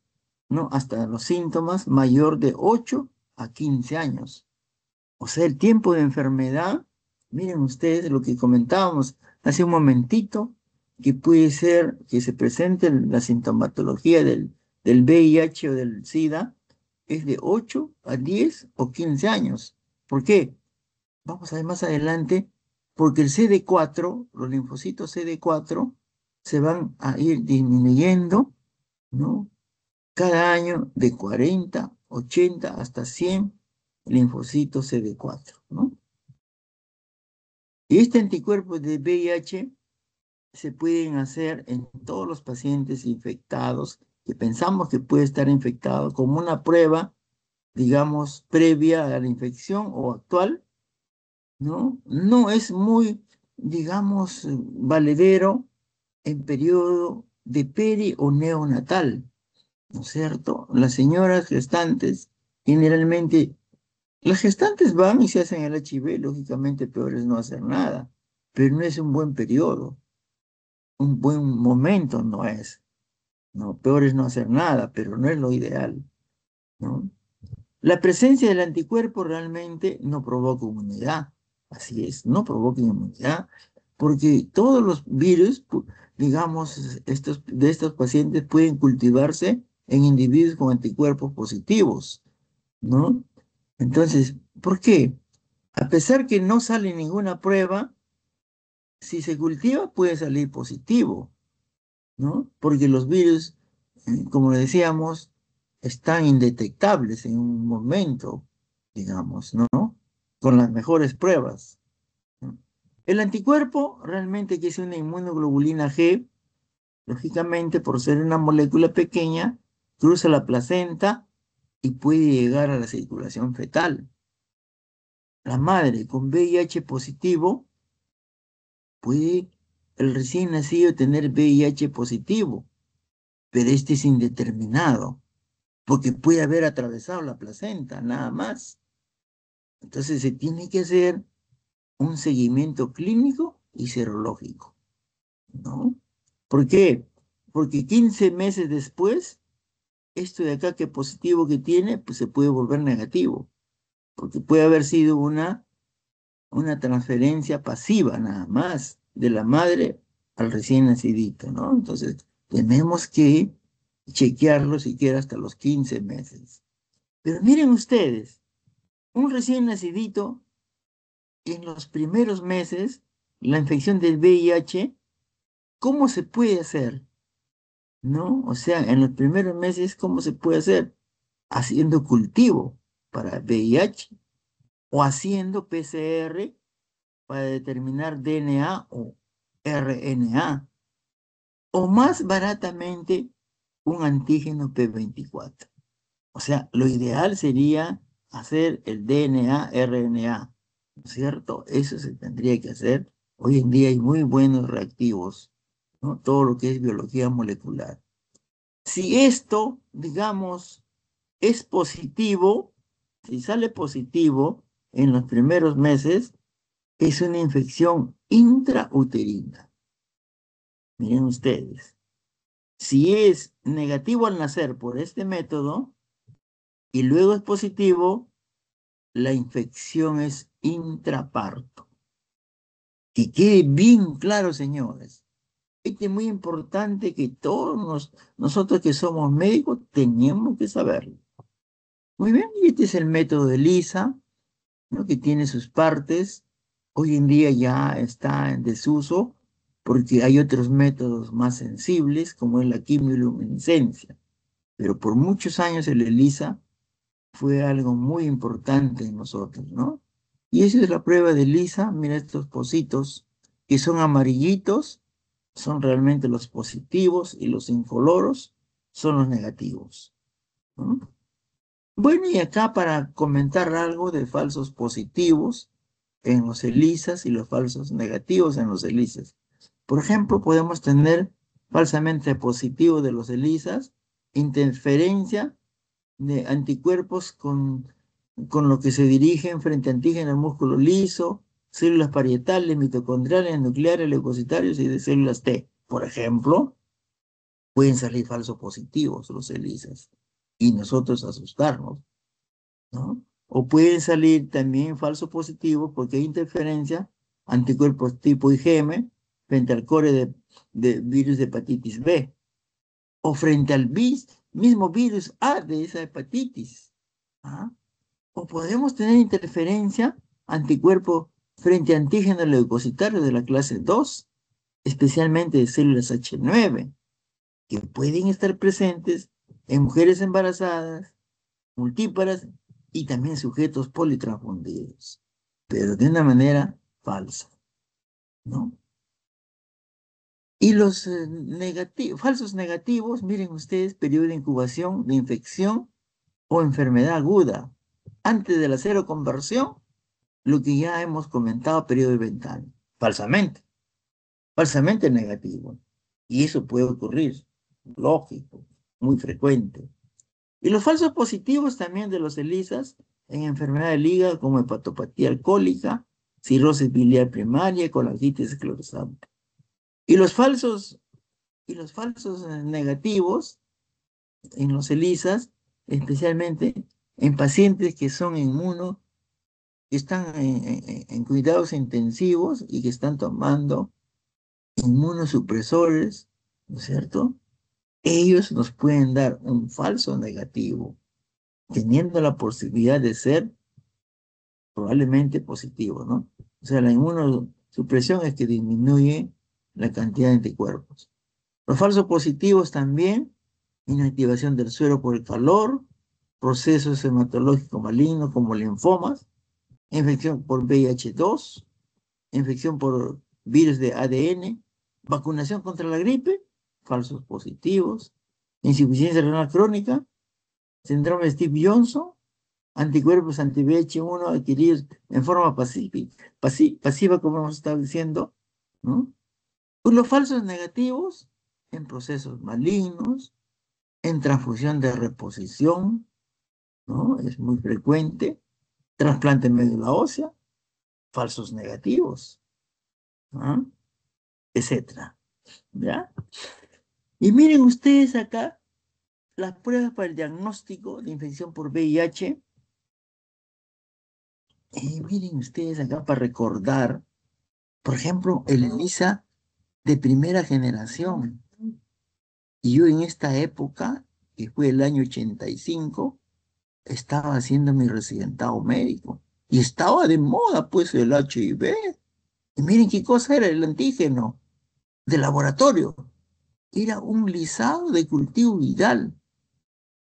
¿no? Hasta los síntomas, mayor de 8 a 15 años. O sea, el tiempo de enfermedad, miren ustedes lo que comentábamos hace un momentito, que puede ser que se presente la sintomatología del VIH o del SIDA, es de 8 a 10 o 15 años. ¿Por qué? Vamos a ver más adelante, porque el CD4, los linfocitos CD4, se van a ir disminuyendo, ¿no? Cada año de 40, 80 hasta 100 linfocitos CD4, ¿no? Y este anticuerpo de VIH se pueden hacer en todos los pacientes infectados que pensamos que puede estar infectado como una prueba, digamos, previa a la infección o actual, ¿no? No es muy, digamos, valedero en periodo de peri o neonatal, ¿no es cierto? Las señoras gestantes, generalmente, las gestantes van y se hacen el HIV, lógicamente peor es no hacer nada, pero no es un buen periodo, un buen momento no es, ¿no? Peor es no hacer nada, pero no es lo ideal, ¿no? La presencia del anticuerpo realmente no provoca inmunidad, así es, no provoca inmunidad, porque todos los virus, digamos, de estos pacientes pueden cultivarse en individuos con anticuerpos positivos, ¿no? Entonces, ¿por qué? A pesar que no sale ninguna prueba, si se cultiva puede salir positivo, ¿no? Porque los virus, como decíamos, están indetectables en un momento, digamos, ¿no? Con las mejores pruebas, ¿no? El anticuerpo, realmente que es una inmunoglobulina G, lógicamente por ser una molécula pequeña, cruza la placenta y puede llegar a la circulación fetal. La madre con VIH positivo puede el recién nacido tener VIH positivo, pero este es indeterminado, porque puede haber atravesado la placenta, nada más. Entonces se tiene que hacer un seguimiento clínico y serológico, ¿no? ¿Por qué? Porque 15 meses después, esto de acá que positivo que tiene, pues se puede volver negativo, porque puede haber sido una transferencia pasiva nada más de la madre al recién nacidito, ¿no? Entonces, tenemos que chequearlo siquiera hasta los 15 meses. Pero miren ustedes, un recién nacidito, en los primeros meses, la infección del VIH, ¿cómo se puede hacer? ¿No? O sea, en los primeros meses, ¿cómo se puede hacer? Haciendo cultivo para VIH o haciendo PCR para determinar DNA o RNA. o más baratamente un antígeno P24. O sea, lo ideal sería hacer el DNA, RNA, ¿no es cierto? Eso se tendría que hacer. Hoy en día hay muy buenos reactivos, ¿no? Todo lo que es biología molecular. Si esto, digamos, es positivo, si sale positivo en los primeros meses, es una infección intrauterina. Miren ustedes, si es negativo al nacer por este método y luego es positivo, la infección es intraparto. Que quede bien claro, señores. Esto es muy importante que todos nosotros que somos médicos tenemos que saberlo. Muy bien, y este es el método de Lisa, ¿no? Que tiene sus partes. Hoy en día ya está en desuso porque hay otros métodos más sensibles, como es la quimioluminescencia. Pero por muchos años el ELISA fue algo muy importante en nosotros, ¿no? Y esa es la prueba de ELISA. Mira estos pocitos que son amarillitos, son realmente los positivos y los incoloros son los negativos, ¿no? Bueno, y acá para comentar algo de falsos positivos en los ELISAs y los falsos negativos en los ELISAs. Por ejemplo, podemos tener falsamente positivo de los ELISAs, interferencia de anticuerpos con lo que se dirigen frente a antígeno músculo liso, células parietales, mitocondriales, nucleares, leucocitarios y de células T. Por ejemplo, pueden salir falsos positivos los ELISAs y nosotros asustarnos, ¿no? O pueden salir también falsos positivos porque hay interferencia, anticuerpos tipo IgM frente al core de virus de hepatitis B o frente al mismo virus A de esa hepatitis. ¿Ah? O podemos tener interferencia, anticuerpo frente a antígenos leucocitarios de la clase 2, especialmente de células H9, que pueden estar presentes en mujeres embarazadas, multíparas y también sujetos politransfundidos, pero de una manera falsa, ¿no? Y los falsos negativos, miren ustedes, periodo de incubación de infección o enfermedad aguda. Antes de la seroconversión, lo que ya hemos comentado, periodo de ventana. Falsamente negativo. Y eso puede ocurrir, lógico, muy frecuente. Y los falsos positivos también de los ELISAs en enfermedad del hígado como hepatopatía alcohólica, cirrosis biliar primaria, colangitis esclerosante. Y los falsos negativos en los ELISAs, especialmente en pacientes que son que están en cuidados intensivos y que están tomando inmunosupresores, ¿no es cierto? Ellos nos pueden dar un falso negativo, teniendo la posibilidad de ser probablemente positivo, ¿no? O sea, la inmunosupresión es que disminuye la cantidad de anticuerpos. Los falsos positivos también, inactivación del suero por el calor, procesos hematológicos malignos como linfomas, infección por VIH-2, infección por virus de ADN, vacunación contra la gripe, falsos positivos, insuficiencia renal crónica, síndrome de Steve Johnson, anticuerpos anti-VH1 adquiridos en forma pasiva, como hemos estado diciendo, ¿no? Pues los falsos negativos en procesos malignos, en transfusión de reposición, ¿no? Es muy frecuente, trasplante en médula ósea, falsos negativos, ¿no? Etcétera, ¿ya? Y miren ustedes acá las pruebas para el diagnóstico de infección por VIH. Miren ustedes acá para recordar, por ejemplo, el ELISA de primera generación. Y yo en esta época, que fue el año 85, estaba haciendo mi residentado médico. Y estaba de moda, pues, el HIV. Y miren qué cosa era el antígeno de laboratorio. Era un lisado de cultivo viral.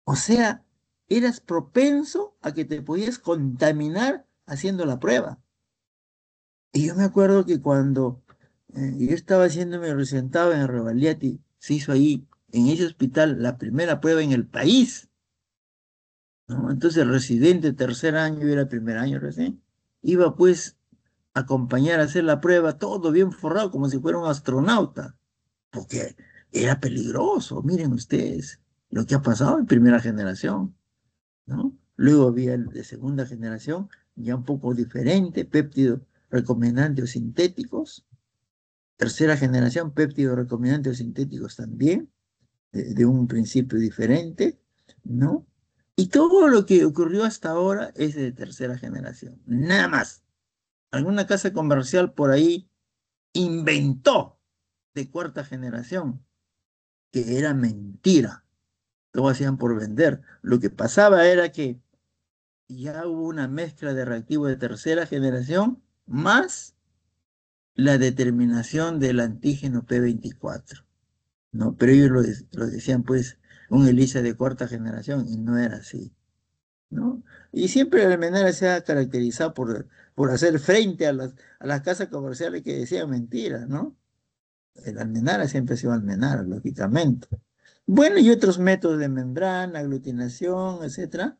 O sea, eras propenso a que te podías contaminar haciendo la prueba. Y yo me acuerdo que cuando Yo estaba haciéndome recientado en Revalliati, se hizo ahí, en ese hospital, la primera prueba en el país, ¿no? Entonces el residente tercer año, yo era primer año recién, iba pues a acompañar a hacer la prueba, todo bien forrado, como si fuera un astronauta, porque era peligroso, miren ustedes lo que ha pasado en primera generación, ¿no? Luego había el de segunda generación, ya un poco diferente, péptidos recombinantes sintéticos. Tercera generación, péptidos recombinantes sintéticos también, de un principio diferente, ¿no? Y todo lo que ocurrió hasta ahora es de tercera generación, nada más. Alguna casa comercial por ahí inventó de cuarta generación, que era mentira. Lo hacían por vender. Lo que pasaba era que ya hubo una mezcla de reactivos de tercera generación más la determinación del antígeno P24, ¿no? Pero ellos lo decían pues un ELISA de cuarta generación y no era así, ¿no? Y siempre el Almenara se ha caracterizado por hacer frente a las casas comerciales que decían mentiras, ¿no? El Almenara siempre ha sido Almenara, lógicamente. Bueno, y otros métodos de membrana, aglutinación, etcétera,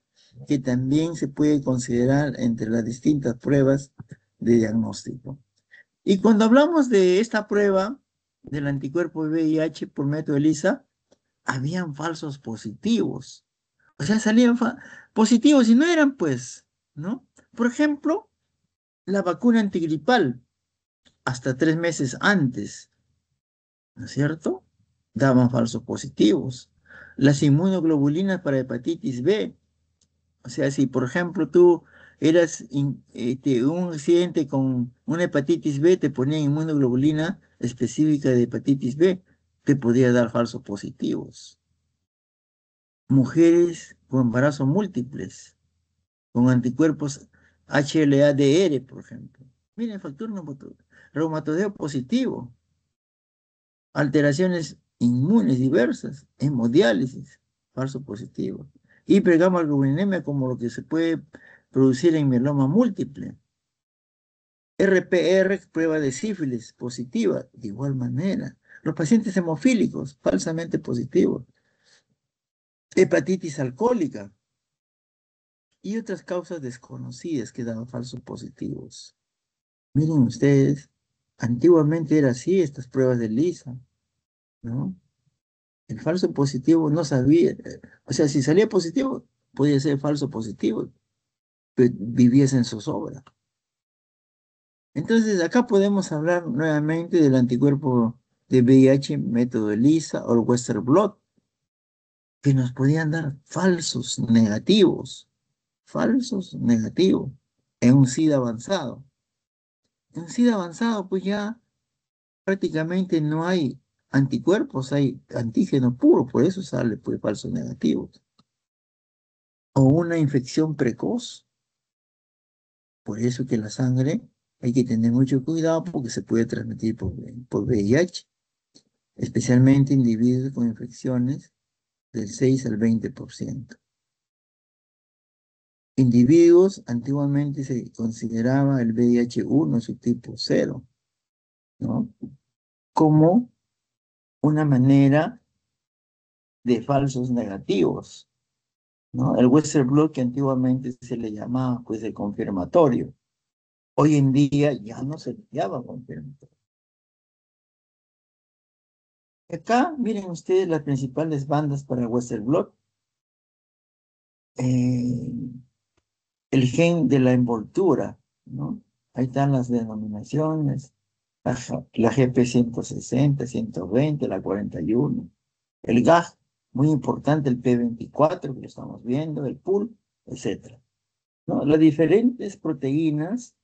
que también se puede considerar entre las distintas pruebas de diagnóstico. Y cuando hablamos de esta prueba del anticuerpo VIH por método ELISA, habían falsos positivos. O sea, salían positivos y no eran, pues, ¿no? Por ejemplo, la vacuna antigripal, hasta 3 meses antes, ¿no es cierto? Daban falsos positivos. Las inmunoglobulinas para hepatitis B, o sea, si por ejemplo tú eras un accidente con una hepatitis B, te ponían inmunoglobulina específica de hepatitis B, te podía dar falsos positivos. Mujeres con embarazos múltiples, con anticuerpos HLA-DR, por ejemplo. Miren, factor reumatoideo positivo, alteraciones inmunes diversas, hemodiálisis, falso positivo. Hipergamma-globulinemia como lo que se puede producir en mieloma múltiple. RPR, prueba de sífilis, positiva, de igual manera. Los pacientes hemofílicos, falsamente positivos. Hepatitis alcohólica y otras causas desconocidas que daban falsos positivos. Miren ustedes, antiguamente era así estas pruebas de ELISA, ¿no? El falso positivo no sabía, o sea, si salía positivo, podía ser falso positivo, pero vivías en zozobra. Entonces, acá podemos hablar nuevamente del anticuerpo de VIH, método ELISA o el Western blot, que nos podían dar falsos negativos, en un SIDA avanzado. En un SIDA avanzado, pues ya prácticamente no hay anticuerpos, hay antígenos puros, por eso sale pues falsos negativos. O una infección precoz, por eso que la sangre hay que tener mucho cuidado porque se puede transmitir por VIH, especialmente individuos con infecciones del 6 al 20%. Individuos, antiguamente se consideraba el VIH-1, su tipo 0, ¿no? Como una manera de falsos negativos, ¿no? El Western blot, que antiguamente se le llamaba pues el confirmatorio, hoy en día ya no se le llama confirmatorio. Acá miren ustedes las principales bandas para el Western blot. El gen de la envoltura, ¿no? Ahí están las denominaciones, la GP 160, 120, la 41, el GAG, muy importante, el P24, que lo estamos viendo, el PUL, etc., ¿no? Las diferentes proteínas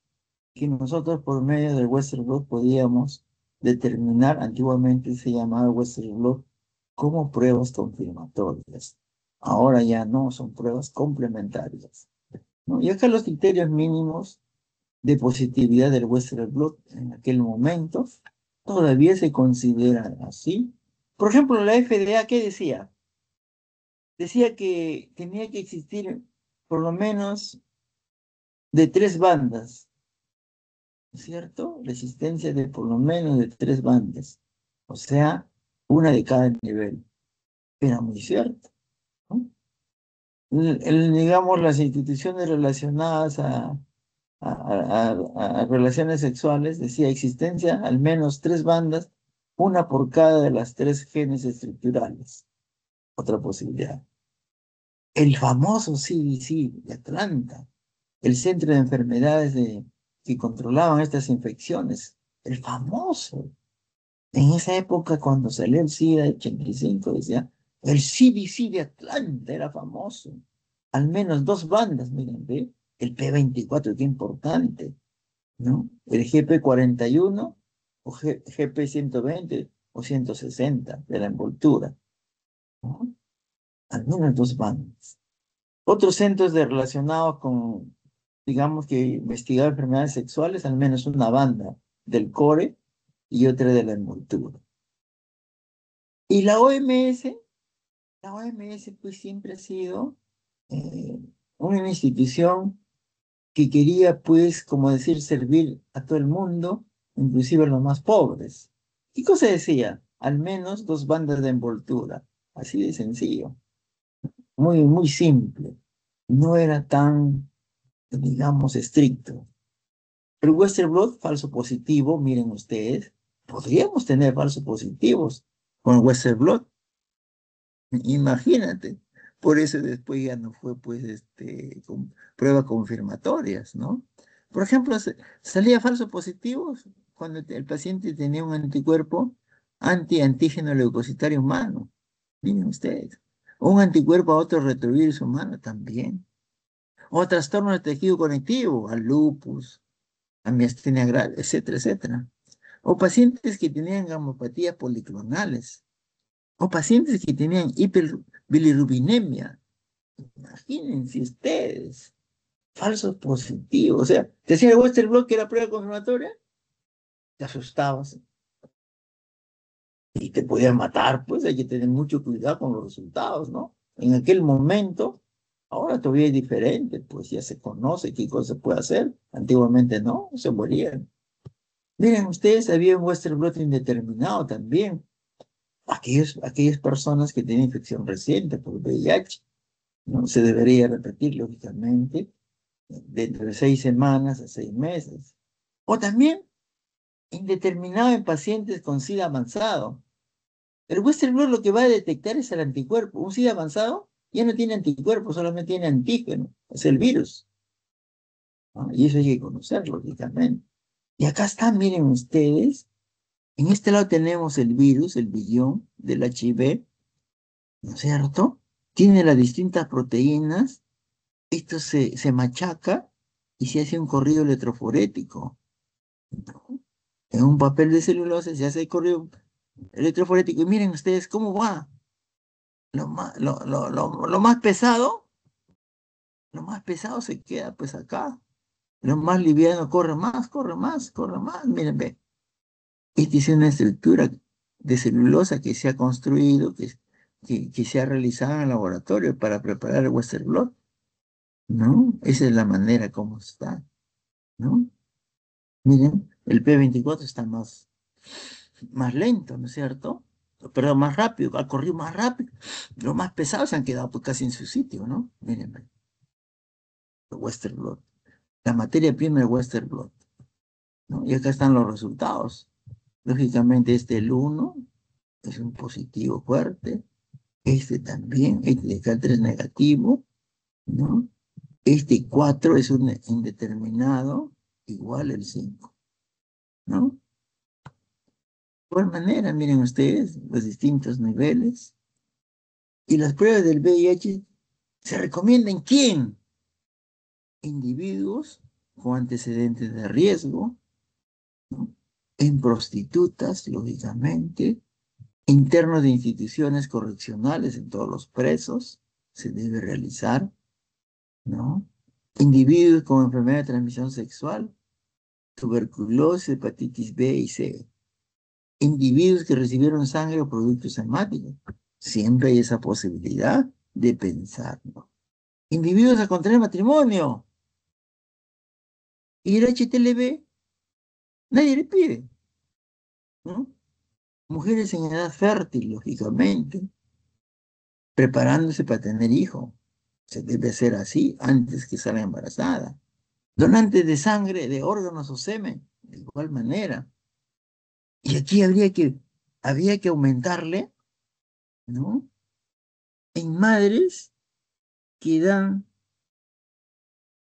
que nosotros por medio del Western blot podíamos determinar, antiguamente se llamaba Western blot, como pruebas confirmatorias. Ahora ya no, son pruebas complementarias, ¿no? Y acá los criterios mínimos de positividad del Western blot en aquel momento todavía se consideran así. Por ejemplo, la FDA, ¿qué decía? Decía que tenía que existir por lo menos de 3 bandas ¿no es cierto? Resistencia de por lo menos de 3 bandas, o sea, una de cada nivel. Era muy cierto, ¿no? Digamos, las instituciones relacionadas a relaciones sexuales, decía existencia al menos 3 bandas, una por cada de las 3 genes estructurales. Otra posibilidad. El famoso CDC de Atlanta, el Centro de Enfermedades que controlaban estas infecciones, el famoso. En esa época, cuando salió el SIDA, el 85, decía, el CDC de Atlanta era famoso. Al menos 2 bandas, miren, ¿ve? El P24, qué importante, ¿no? El GP41 o GP120 o 160 de la envoltura, ¿no? Al menos 2 bandas. Otros centros relacionados con, digamos que investigar enfermedades sexuales, al menos una banda del core y otra de la envoltura. Y la OMS pues siempre ha sido eh, una institución que quería pues, como decir, servir a todo el mundo, inclusive a los más pobres. ¿Qué cosa decía? Al menos 2 bandas de envoltura, así de sencillo, muy, muy simple. No era tan, digamos, estricto. El Western Blot, falso positivo, miren ustedes, podríamos tener falsos positivos con el Western Blot. Imagínate. Por eso después ya no fue, pues, con pruebas confirmatorias, ¿no? Por ejemplo, salía falso positivo cuando el paciente tenía un anticuerpo anti-antígeno leucocitario humano. Miren ustedes. O un anticuerpo a otro retrovirus humano también. O trastorno del tejido conectivo, al lupus, a miastenia gravis, etcétera, etcétera. O pacientes que tenían gamopatías policlonales. O pacientes que tenían hiperbilirrubinemia. Imagínense ustedes, falsos positivos. O sea, te decía el Western Blot que era prueba confirmatoria, te asustabas y te podían matar. Pues hay que tener mucho cuidado con los resultados, ¿no? En aquel momento, ahora todavía es diferente, pues ya se conoce qué cosa se puede hacer. Antiguamente no, se morían. Miren ustedes, había un Western Blot indeterminado también. Aquellas personas que tienen infección reciente por VIH, ¿no? Se debería repetir, lógicamente, dentro de 6 semanas a 6 meses. O también indeterminado en pacientes con SIDA avanzado. El Western Blot lo que va a detectar es el anticuerpo. Un SIDA avanzado ya no tiene anticuerpo, solamente tiene antígeno, es el virus, ¿no? Y eso hay que conocer, lógicamente. Y acá está, miren ustedes, en este lado tenemos el virus, el villón del HIV, ¿no es cierto? Tiene las distintas proteínas, esto se machaca y se hace un corrido electroforético, ¿no? En un papel de celulosa se hace el corrido electroforético y miren ustedes cómo va. Lo más pesado se queda pues acá. Lo más liviano corre más, corre más, corre más. Miren, ve. Esta es una estructura de celulosa que se ha construido, que se ha realizado en el laboratorio para preparar el Western Blot, ¿no? Esa es la manera como está, ¿no? Miren, el P24 está más lento, ¿no es cierto? Perdón, más rápido, ha corrido más rápido. Los más pesados se han quedado pues, casi en su sitio, ¿no? Miren, el Western Blot, la materia prima del Western Blot, ¿no? Y acá están los resultados. Lógicamente, el 1 es un positivo fuerte, este también, este de acá 3 negativo, ¿no? Este 4 es un indeterminado, igual el 5, ¿no? De igual manera, miren ustedes los distintos niveles. Y las pruebas del VIH se recomiendan en quién? Individuos con antecedentes de riesgo, ¿no? En prostitutas, lógicamente, internos de instituciones correccionales, en todos los presos, se debe realizar, ¿no? Individuos con enfermedad de transmisión sexual, tuberculosis, hepatitis B y C. Individuos que recibieron sangre o productos hemáticos. Siempre hay esa posibilidad de pensarlo. Individuos a contraer matrimonio. Y el HTLV Nadie le pide, ¿no? Mujeres en edad fértil, lógicamente, preparándose para tener hijo. Se debe hacer así antes que salga embarazada. Donantes de sangre, de órganos o semen, de igual manera. Y aquí había que aumentarle, ¿no? En madres que dan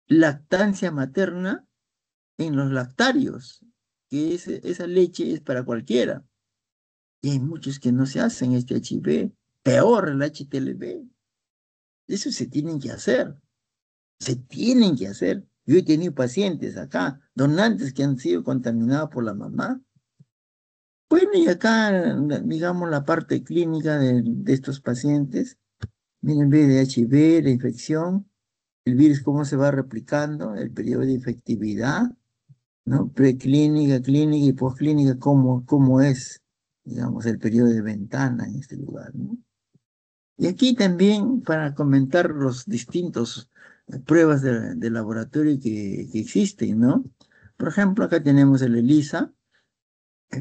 lactancia materna en los lactarios, que esa leche es para cualquiera. Y hay muchos que no se hacen este HIV, peor el HTLV. Eso se tienen que hacer, se tienen que hacer. Yo he tenido pacientes acá, donantes que han sido contaminados por la mamá. Bueno, y acá, digamos, la parte clínica de estos pacientes, miren, VIH, la infección, el virus cómo se va replicando, el periodo de infectividad, ¿no? Preclínica, clínica y postclínica, cómo es, digamos, el periodo de ventana en este lugar, ¿no? Y aquí también para comentar los distintos pruebas de laboratorio que existen, ¿no? Por ejemplo, acá tenemos el ELISA,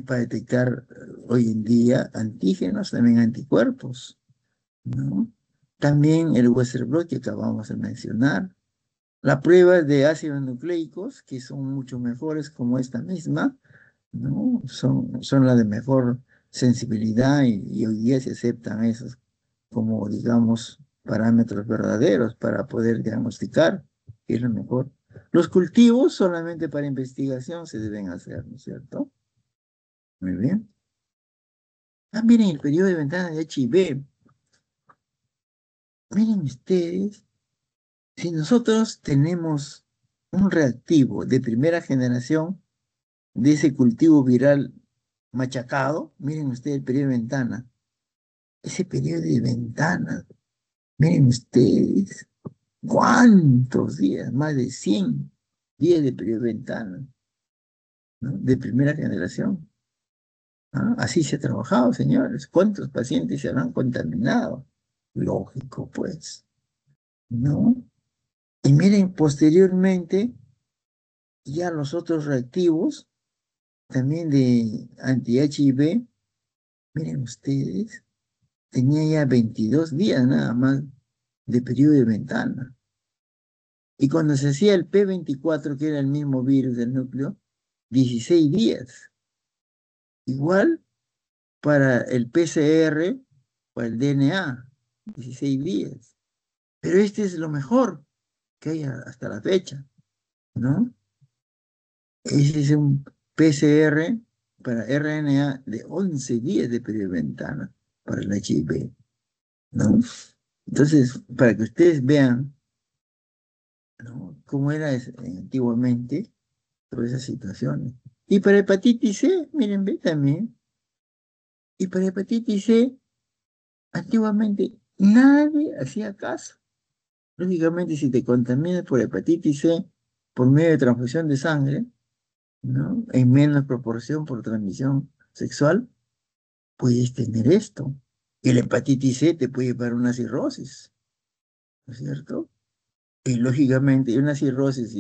para detectar hoy en día antígenos, también anticuerpos, ¿no? También el Western blot que acabamos de mencionar. Las pruebas de ácidos nucleicos, que son mucho mejores como esta misma, ¿no? Son las de mejor sensibilidad y hoy día se aceptan esos como, digamos, parámetros verdaderos para poder diagnosticar qué es lo mejor. Los cultivos solamente para investigación se deben hacer, ¿no es cierto? Muy bien. Ah, miren el periodo de ventana de HIV. Miren ustedes, si nosotros tenemos un reactivo de primera generación de ese cultivo viral machacado, miren ustedes el periodo de ventana. Ese periodo de ventana, miren ustedes, ¿cuántos días? Más de 100 días de periodo de ventana, ¿no? De primera generación. ¿Ah? Así se ha trabajado, señores. ¿Cuántos pacientes se habrán contaminado? Lógico, pues, ¿no? Y miren, posteriormente, ya los otros reactivos, también de anti-HIV, miren ustedes, tenía ya 22 días nada más de periodo de ventana. Y cuando se hacía el P24, que era el mismo virus del núcleo, 16 días. Igual para el PCR o el DNA, 16 días. Pero este es lo mejor que hay hasta la fecha, ¿no? Ese es un PCR para RNA de 11 días de periodo de ventana para el HIV, ¿no? Entonces, para que ustedes vean, ¿no? Cómo era antiguamente todas esas situaciones. Y para hepatitis C, miren, ve también. Y para hepatitis C, antiguamente nadie hacía caso. Lógicamente, si te contaminas por hepatitis C por medio de transfusión de sangre, ¿no? En menos proporción por transmisión sexual, puedes tener esto. Y la hepatitis C te puede llevar a una cirrosis, ¿no es cierto? Y lógicamente, una cirrosis,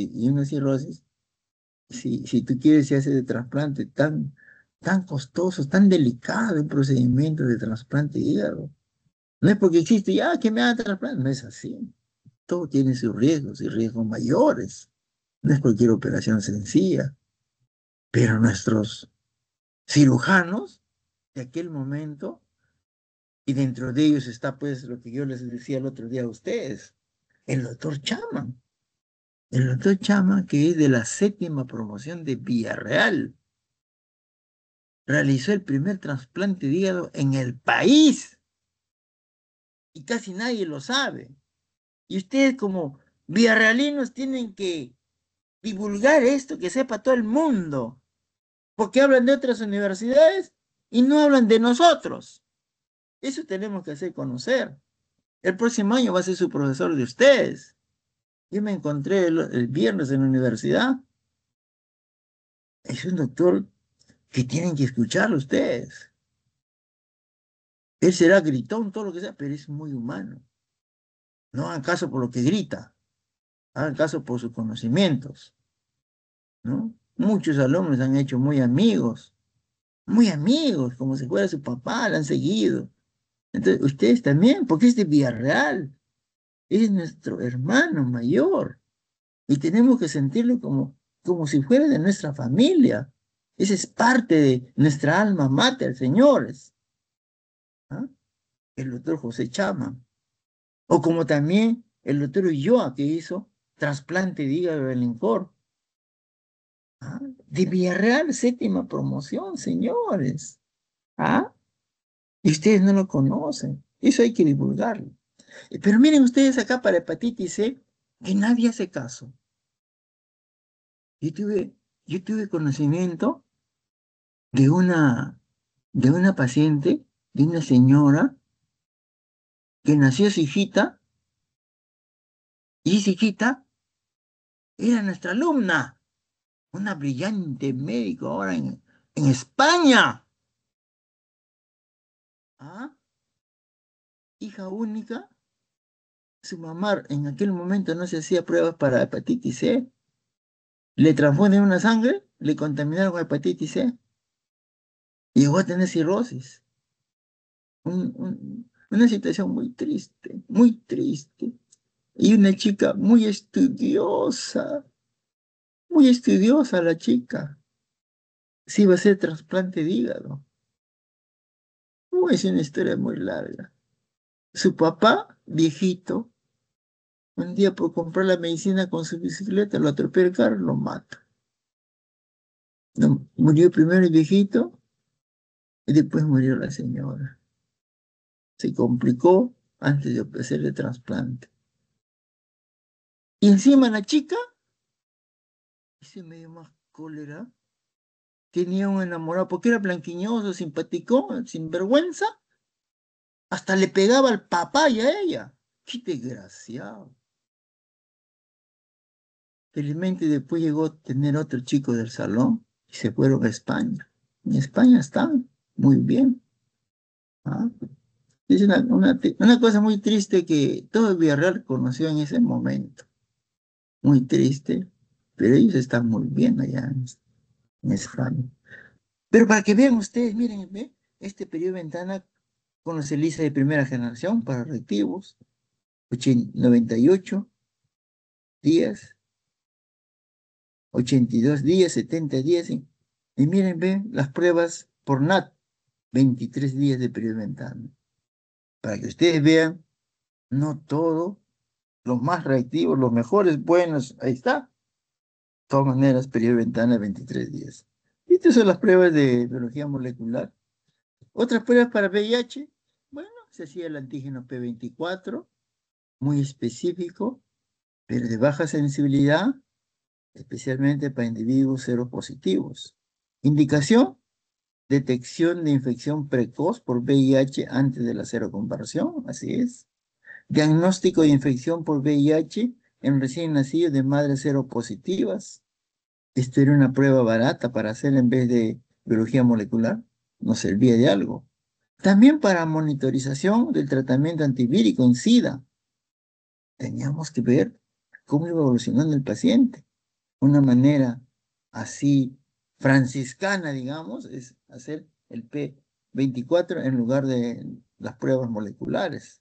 si tú quieres, se hace de trasplante tan costoso, tan delicado el procedimiento de trasplante de hígado. No es porque existe, ya que me hagan trasplante, no es así. Todo tiene sus riesgos y riesgos mayores. No es cualquier operación sencilla, pero nuestros cirujanos de aquel momento, y dentro de ellos está pues lo que yo les decía el otro día a ustedes, el doctor Chama. El doctor Chama, que es de la 7ª promoción de Villarreal, realizó el primer trasplante de hígado en el país y casi nadie lo sabe. Y ustedes como villarrealinos tienen que divulgar esto, que sepa todo el mundo, porque hablan de otras universidades y no hablan de nosotros. Eso tenemos que hacer conocer. El próximo año va a ser su profesor de ustedes. Yo me encontré el viernes en la universidad. Es un doctor que tienen que escucharlo ustedes. Él será gritón, todo lo que sea, pero es muy humano. No hagan caso por lo que grita, hagan caso por sus conocimientos, ¿no? Muchos alumnos han hecho muy amigos, como si fuera su papá, la han seguido. Entonces, ustedes también, porque es de Villarreal, es nuestro hermano mayor, y tenemos que sentirlo como si fuera de nuestra familia. Ese es parte de nuestra alma mater, señores. ¿Ah? El doctor José Chama, o como también el doctor Ulloa, que hizo trasplante de hígado de Lencor. ¿Ah? De Villarreal, séptima promoción, señores. ¿Ah? Y ustedes no lo conocen. Eso hay que divulgarlo. Pero miren ustedes acá para hepatitis C, que nadie hace caso. Yo tuve, yo tuve conocimiento de una paciente, de una señora que nació su hijita, y esa hijita era nuestra alumna, una brillante médico ahora en España. ¿Ah? Hija única, su mamá en aquel momento no se hacía pruebas para hepatitis C, le transfunden una sangre, le contaminaron con hepatitis C, y llegó a tener cirrosis. Una situación muy triste. Y una chica muy estudiosa la chica. Sí iba a hacer trasplante de hígado. Es una historia muy larga. Su papá, viejito, un día por comprar la medicina con su bicicleta, lo atropella el carro, lo mata. No, murió primero el viejito y después murió la señora. Se complicó antes de hacerle trasplante. Y encima la chica, ese me dio más cólera, tenía un enamorado, porque era blanquiñoso, simpático, sin vergüenza, hasta le pegaba al papá y a ella. ¡Qué desgraciado! Felizmente después llegó a tener otro chico del salón y se fueron a España. En España están muy bien. ¿Ah? Es una cosa muy triste que todo Villarreal conoció en ese momento. Muy triste, pero ellos están muy bien allá en España. Pero para que vean ustedes, miren, ¿ve? Este periodo de ventana con los ELISA de primera generación para reactivos, 98 días, 82 días, 70 días. Y miren, ven las pruebas por NAT, 23 días de periodo de ventana. Para que ustedes vean, no todo, los más reactivos, los mejores, buenos, ahí está. De todas maneras, periodo de ventana, 23 días. Y estas son las pruebas de biología molecular. Otras pruebas para VIH, bueno, se hacía el antígeno P24, muy específico, pero de baja sensibilidad, especialmente para individuos seropositivos. Indicación, detección de infección precoz por VIH antes de la seroconversión, así es. Diagnóstico de infección por VIH en recién nacidos de madres seropositivas. Esto era una prueba barata para hacer en vez de biología molecular, nos servía de algo. También para monitorización del tratamiento antivírico en SIDA. Teníamos que ver cómo iba evolucionando el paciente. Una manera así franciscana, digamos, es hacer el P24 en lugar de las pruebas moleculares.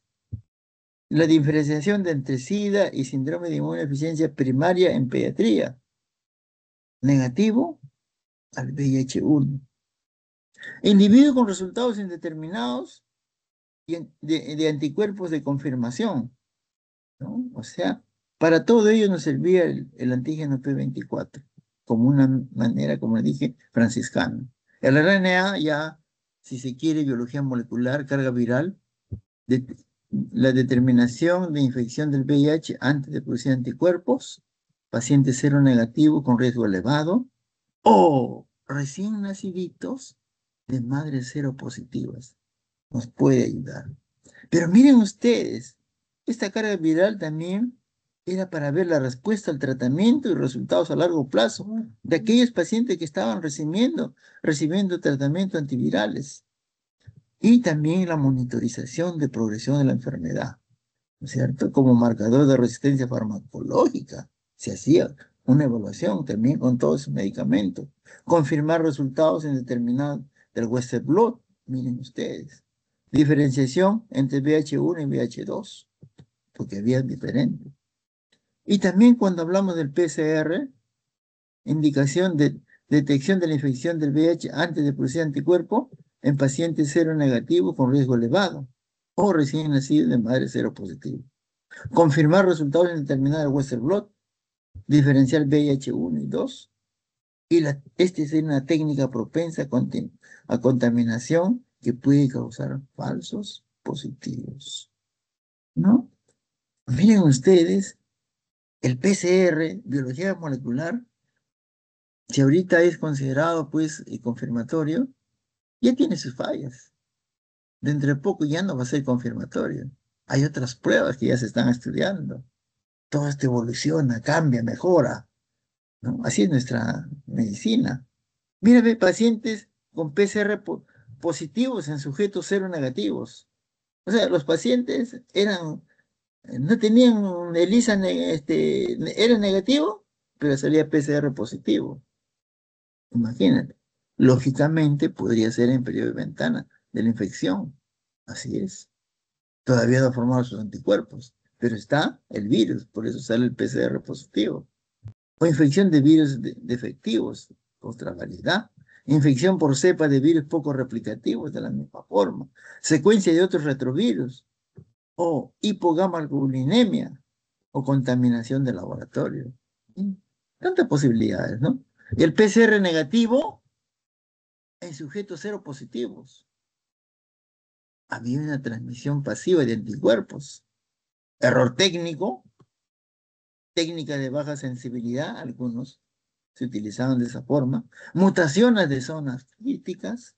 La diferenciación de entre SIDA y síndrome de inmunodeficiencia primaria en pediatría. Negativo al VIH-1. Individuos con resultados indeterminados de anticuerpos de confirmación, ¿no? O sea, para todo ello nos servía el antígeno P24, como una manera, como le dije, franciscana. El RNA ya, si se quiere, biología molecular, carga viral, la determinación de infección del VIH antes de producir anticuerpos, paciente cero negativo con riesgo elevado, o recién naciditos de madres seropositivas. Nos puede ayudar. Pero miren ustedes, esta carga viral también era para ver la respuesta al tratamiento y resultados a largo plazo de aquellos pacientes que estaban recibiendo tratamiento antivirales. Y también la monitorización de progresión de la enfermedad, ¿no es cierto? Como marcador de resistencia farmacológica. Se hacía una evaluación también con todos sus medicamentos, confirmar resultados en determinado del Western blot, miren ustedes, diferenciación entre VH1 y VH2, porque había diferentes. Y también cuando hablamos del PCR, indicación de detección de la infección del VIH antes de producir anticuerpo en pacientes seronegativos con riesgo elevado o recién nacidos de madre seropositiva. Confirmar resultados en determinada Western blot, diferenciar VIH1 y 2. Y esta es una técnica propensa a contaminación que puede causar falsos positivos, ¿no? Miren ustedes, el PCR, biología molecular, si ahorita es considerado pues confirmatorio, ya tiene sus fallas. Dentro de poco ya no va a ser confirmatorio. Hay otras pruebas que ya se están estudiando. Todo esto evoluciona, cambia, mejora, ¿no? Así es nuestra medicina. Mírame, pacientes con PCR positivos en sujetos seronegativos. O sea, los pacientes no tenían ELISA, era negativo, pero salía PCR positivo. Imagínate. Lógicamente podría ser en periodo de ventana de la infección. Así es. Todavía no ha formado sus anticuerpos, pero está el virus, por eso sale el PCR positivo. O infección de virus defectivos, otra variedad. Infección por cepa de virus poco replicativos de la misma forma. Secuencia de otros retrovirus. O hipogamaglobulinemia o contaminación de laboratorio. Tantas posibilidades, ¿no? Y el PCR negativo en sujetos seropositivos. Había una transmisión pasiva de anticuerpos. Error técnico, técnica de baja sensibilidad, algunos se utilizaban de esa forma, mutaciones de zonas críticas,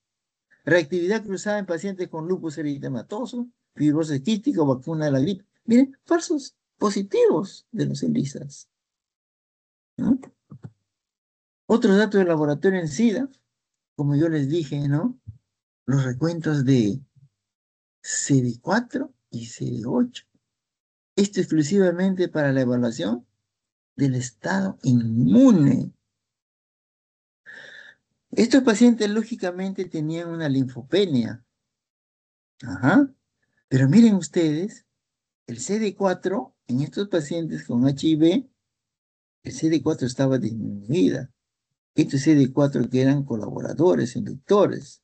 reactividad cruzada en pacientes con lupus eritematoso, fibrosis quística o vacuna de la gripe. Miren, falsos positivos de los ELISAs, ¿no? Otros datos del laboratorio en SIDA, como yo les dije, ¿no? Los recuentos de CD4 y CD8. Esto exclusivamente para la evaluación del estado inmune. Estos pacientes lógicamente tenían una linfopenia. Ajá. Pero miren ustedes, el CD4 en estos pacientes con HIV, el CD4 estaba disminuida. Estos CD4 que eran colaboradores, inductores.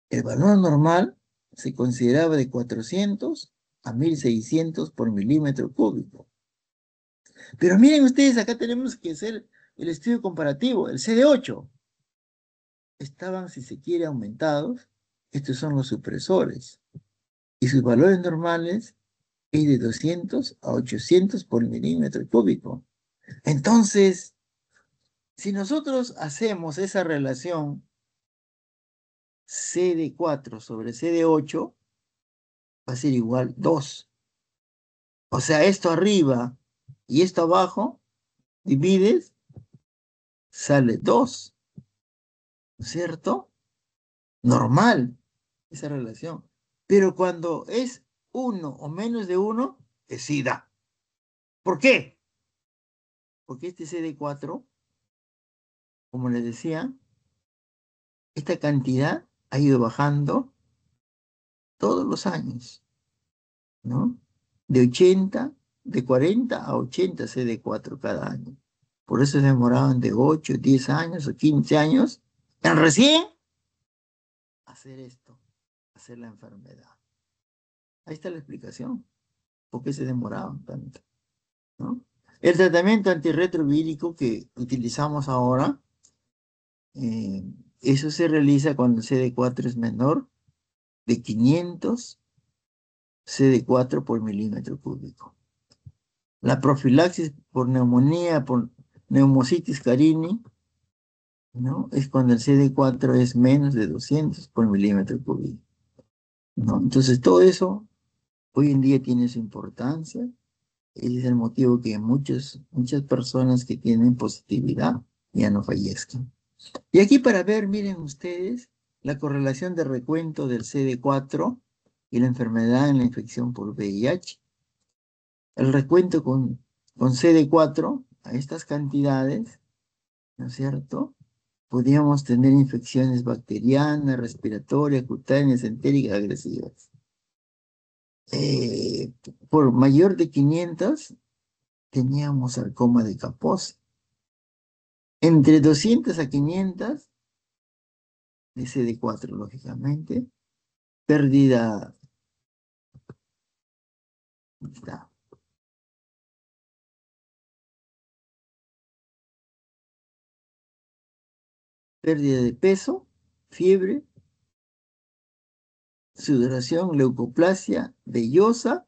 El valor normal se consideraba de 400 a 1600 por milímetro cúbico. Pero miren ustedes, acá tenemos que hacer el estudio comparativo. El CD8 estaban, si se quiere, aumentados. Estos son los supresores. Y sus valores normales es de 200 a 800 por milímetro cúbico. Entonces, si nosotros hacemos esa relación CD4 sobre CD8, va a ser igual 2. O sea, esto arriba y esto abajo, divides, sale 2. ¿No es cierto? Normal esa relación. Pero cuando es 1 o menos de 1, es SIDA. ¿Por qué? Porque este CD4, como les decía, esta cantidad ha ido bajando todos los años, ¿no? De 40 a 80 CD4 cada año. Por eso demoraban de 8, 10 años o 15 años en recién hacer esto, hacer la enfermedad. Ahí está la explicación. ¿Por qué se demoraban tanto? ¿No? El tratamiento antirretrovírico que utilizamos ahora, eso se realiza cuando el CD4 es menor de 500 CD4 por milímetro cúbico. La profilaxis por neumonía, por neumocitis carini, ¿no? Es cuando el CD4 es menos de 200 por milímetro cúbico, ¿no? Entonces todo eso hoy en día tiene su importancia. Ese es el motivo que muchas personas que tienen positividad ya no fallezcan. Y aquí para ver, miren ustedes, la correlación de recuento del CD4 y la enfermedad en la infección por VIH. El recuento con CD4 a estas cantidades, ¿no es cierto? Podríamos tener infecciones bacterianas, respiratorias, cutáneas, entéricas, agresivas. Por mayor de 500 teníamos sarcoma de Kaposi. Entre 200 a 500 de CD4, lógicamente, pérdida, está, pérdida de peso, fiebre, sudoración, leucoplasia, vellosa,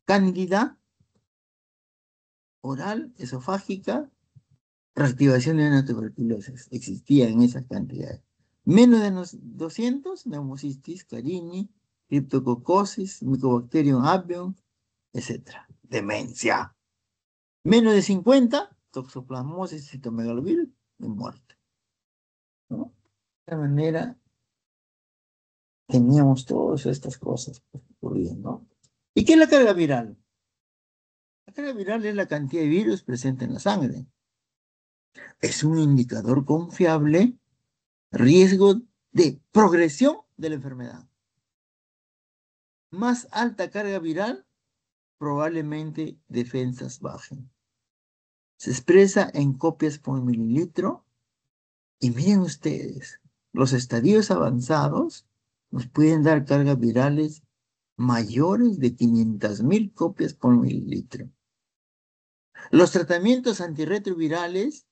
cándida, oral, esofágica, reactivación de una tuberculosis. Existía en esas cantidades. Menos de los 200, neumocistis, carini, criptococosis, mycobacterium avium, etc. Demencia. Menos de 50, toxoplasmosis, citomegalovirus y muerte. ¿No? De esta manera teníamos todas estas cosas ocurriendo, ¿no? ¿Y qué es la carga viral? La carga viral es la cantidad de virus presente en la sangre. Es un indicador confiable, riesgo de progresión de la enfermedad. Más alta carga viral, probablemente defensas bajen. Se expresa en copias por mililitro. Y miren ustedes, los estadios avanzados nos pueden dar cargas virales mayores de 500.000 copias por mililitro. Los tratamientos antirretrovirales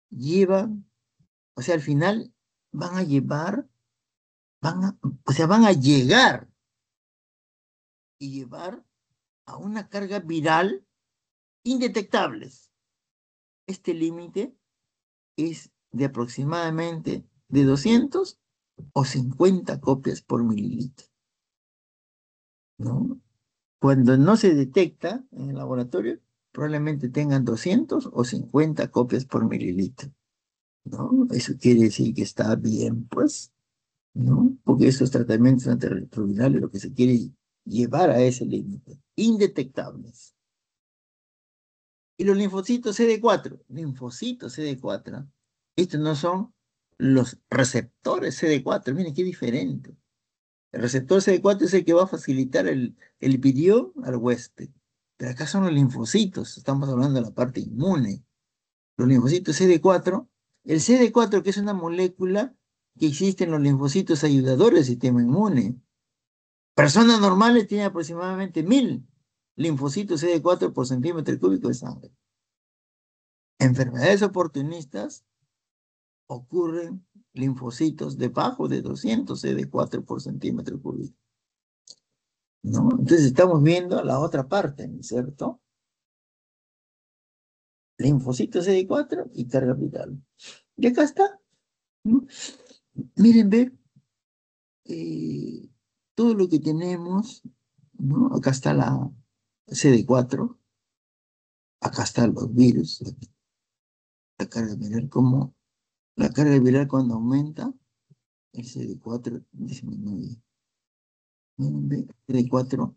llevan, o sea, al final van a llevar, van a llegar y llevar a una carga viral indetectables. Este límite es de aproximadamente de 200 o 50 copias por mililitro, ¿no? Cuando no se detecta en el laboratorio, probablemente tengan 200 o 50 copias por mililitro, ¿no? Eso quiere decir que está bien, pues, ¿no? Porque estos tratamientos antirretrovirales lo que se quiere llevar a ese límite, indetectables. Y los linfocitos CD4, estos no son los receptores CD4, miren qué diferente. El receptor CD4 es el que va a facilitar el virión al huésped. Pero acá son los linfocitos, estamos hablando de la parte inmune. Los linfocitos CD4, el CD4 que es una molécula que existe en los linfocitos ayudadores del sistema inmune. Personas normales tienen aproximadamente 1000 linfocitos CD4 por centímetro cúbico de sangre. Enfermedades oportunistas ocurren linfocitos debajo de 200 CD4 por centímetro cúbico, ¿no? Entonces estamos viendo la otra parte, ¿no es cierto? Linfocitos CD4 y carga viral. Y acá está, ¿no? Miren, ve, todo lo que tenemos, ¿no? Acá está la CD4, acá están los virus, la carga viral, como la carga viral cuando aumenta, el CD4 disminuye. Miren, ve, CD4,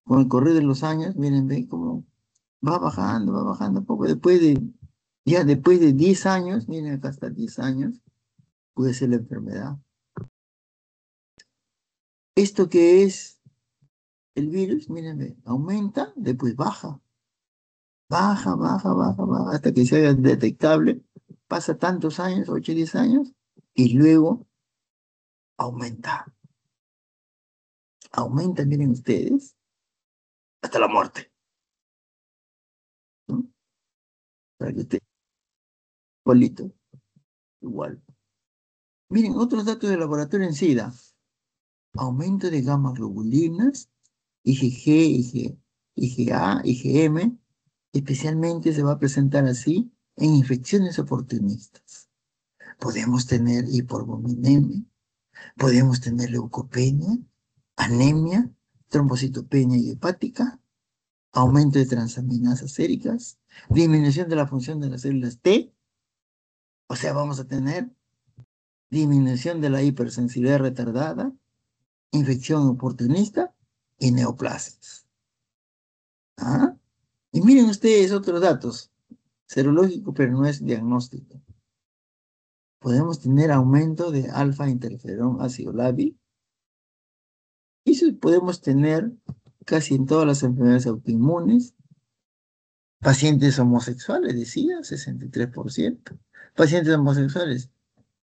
con el correr de los años, miren, ve cómo va bajando poco. Después de 10 años, miren, acá está 10 años, puede ser la enfermedad. Esto que es el virus, miren, ve, aumenta, después baja, hasta que se haga detectable. Pasa tantos años, 8 o 10 años, y luego aumenta. Aumenta, miren ustedes, hasta la muerte, ¿no? Para que esté igualito, igual. Miren, otros datos de laboratorio en SIDA. Aumento de gamma globulinas, IgG, IgA, IgM, especialmente se va a presentar así en infecciones oportunistas. Podemos tener hiporbominemia, podemos tener leucopenia, anemia, trombocitopenia hepática, aumento de transaminasas séricas, disminución de la función de las células T, o sea, vamos a tener disminución de la hipersensibilidad retardada, infección oportunista y neoplasias. ¿Ah? Y miren ustedes otros datos. serológico, pero no es diagnóstico. Podemos tener aumento de alfa interferón ácido lábil. Y eso podemos tener casi en todas las enfermedades autoinmunes. Pacientes homosexuales, decía, 63%. Pacientes homosexuales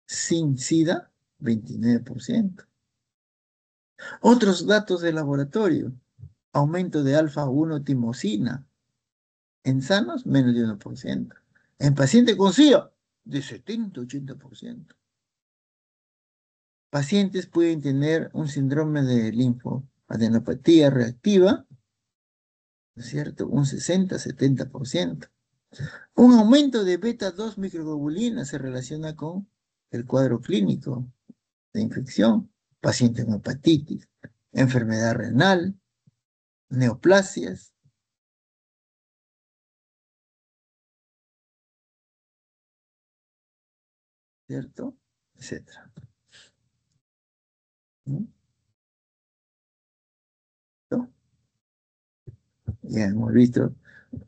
sin SIDA, 29%. Otros datos de laboratorio. Aumento de alfa-1-timosina. En sanos, menos de 1%. En pacientes con SIDA, de 70-80%. Pacientes pueden tener un síndrome de linfoadenopatía reactiva, ¿no es cierto? Un 60-70%. Un aumento de beta-2 microglobulinas se relaciona con el cuadro clínico de infección, paciente con hepatitis, enfermedad renal, neoplasias, ¿cierto? Etcétera. ¿No? Ya hemos visto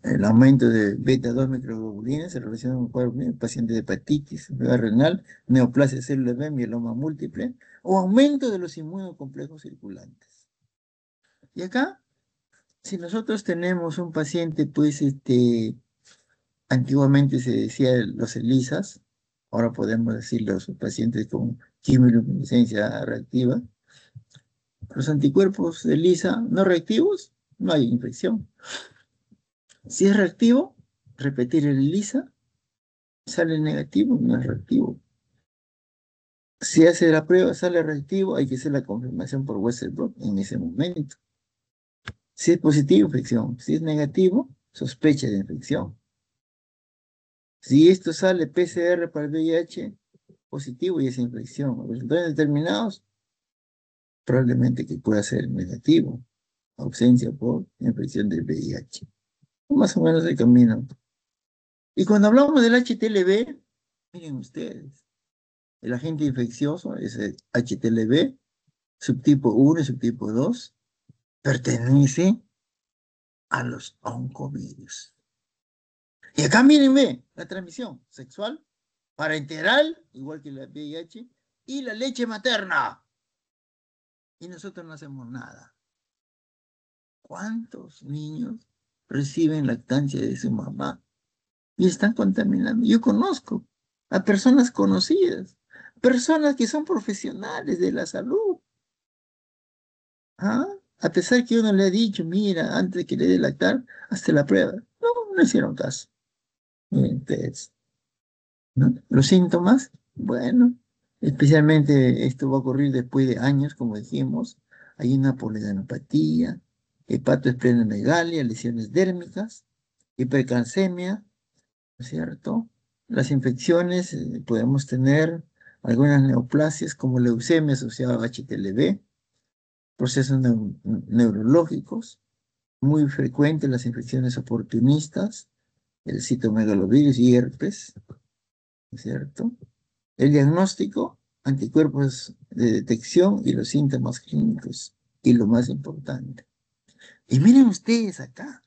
el aumento de beta-2 microglobulinas se relaciona con el cuadro clínico, paciente de hepatitis, enfermedad renal, neoplasia célula B, mieloma múltiple, o aumento de los inmunocomplejos circulantes. Y acá, si nosotros tenemos un paciente, pues, antiguamente se decía los ELISAs, ahora podemos decir los pacientes con quimioluminescencia reactiva. Los anticuerpos de ELISA no reactivos, no hay infección. Si es reactivo, repetir el ELISA, sale negativo, no es reactivo. Si hace la prueba, sale reactivo, hay que hacer la confirmación por Western blot en ese momento. Si es positivo, infección. Si es negativo, sospecha de infección. Si esto sale PCR para el VIH, positivo y es infección. Resultados determinados, probablemente que pueda ser negativo. Ausencia por infección del VIH. Más o menos el camino. Y cuando hablamos del HTLV, miren ustedes, el agente infeccioso es el HTLV, subtipo 1 y subtipo 2, pertenece a los oncovirus. Y acá mírenme, la transmisión sexual, parenteral, igual que la VIH, y la leche materna. Y nosotros no hacemos nada. ¿Cuántos niños reciben lactancia de su mamá y están contaminando? Yo conozco a personas conocidas, personas que son profesionales de la salud. ¿Ah? A pesar que uno le ha dicho, mira, antes de que le dé lactar, hazte la prueba. No, no hicieron caso. Miren ustedes, ¿no? Los síntomas, bueno, especialmente esto va a ocurrir después de años, como dijimos. Hay una polidenopatía, hepatoesplenomegalia, lesiones dérmicas, hipercalcemia, ¿no es cierto? Las infecciones, podemos tener algunas neoplasias como leucemia asociada a HTLV, procesos neurológicos, muy frecuentes las infecciones oportunistas, el citomegalovirus y herpes, ¿no es cierto? El diagnóstico, anticuerpos de detección y los síntomas clínicos. Y lo más importante. Y miren ustedes acá,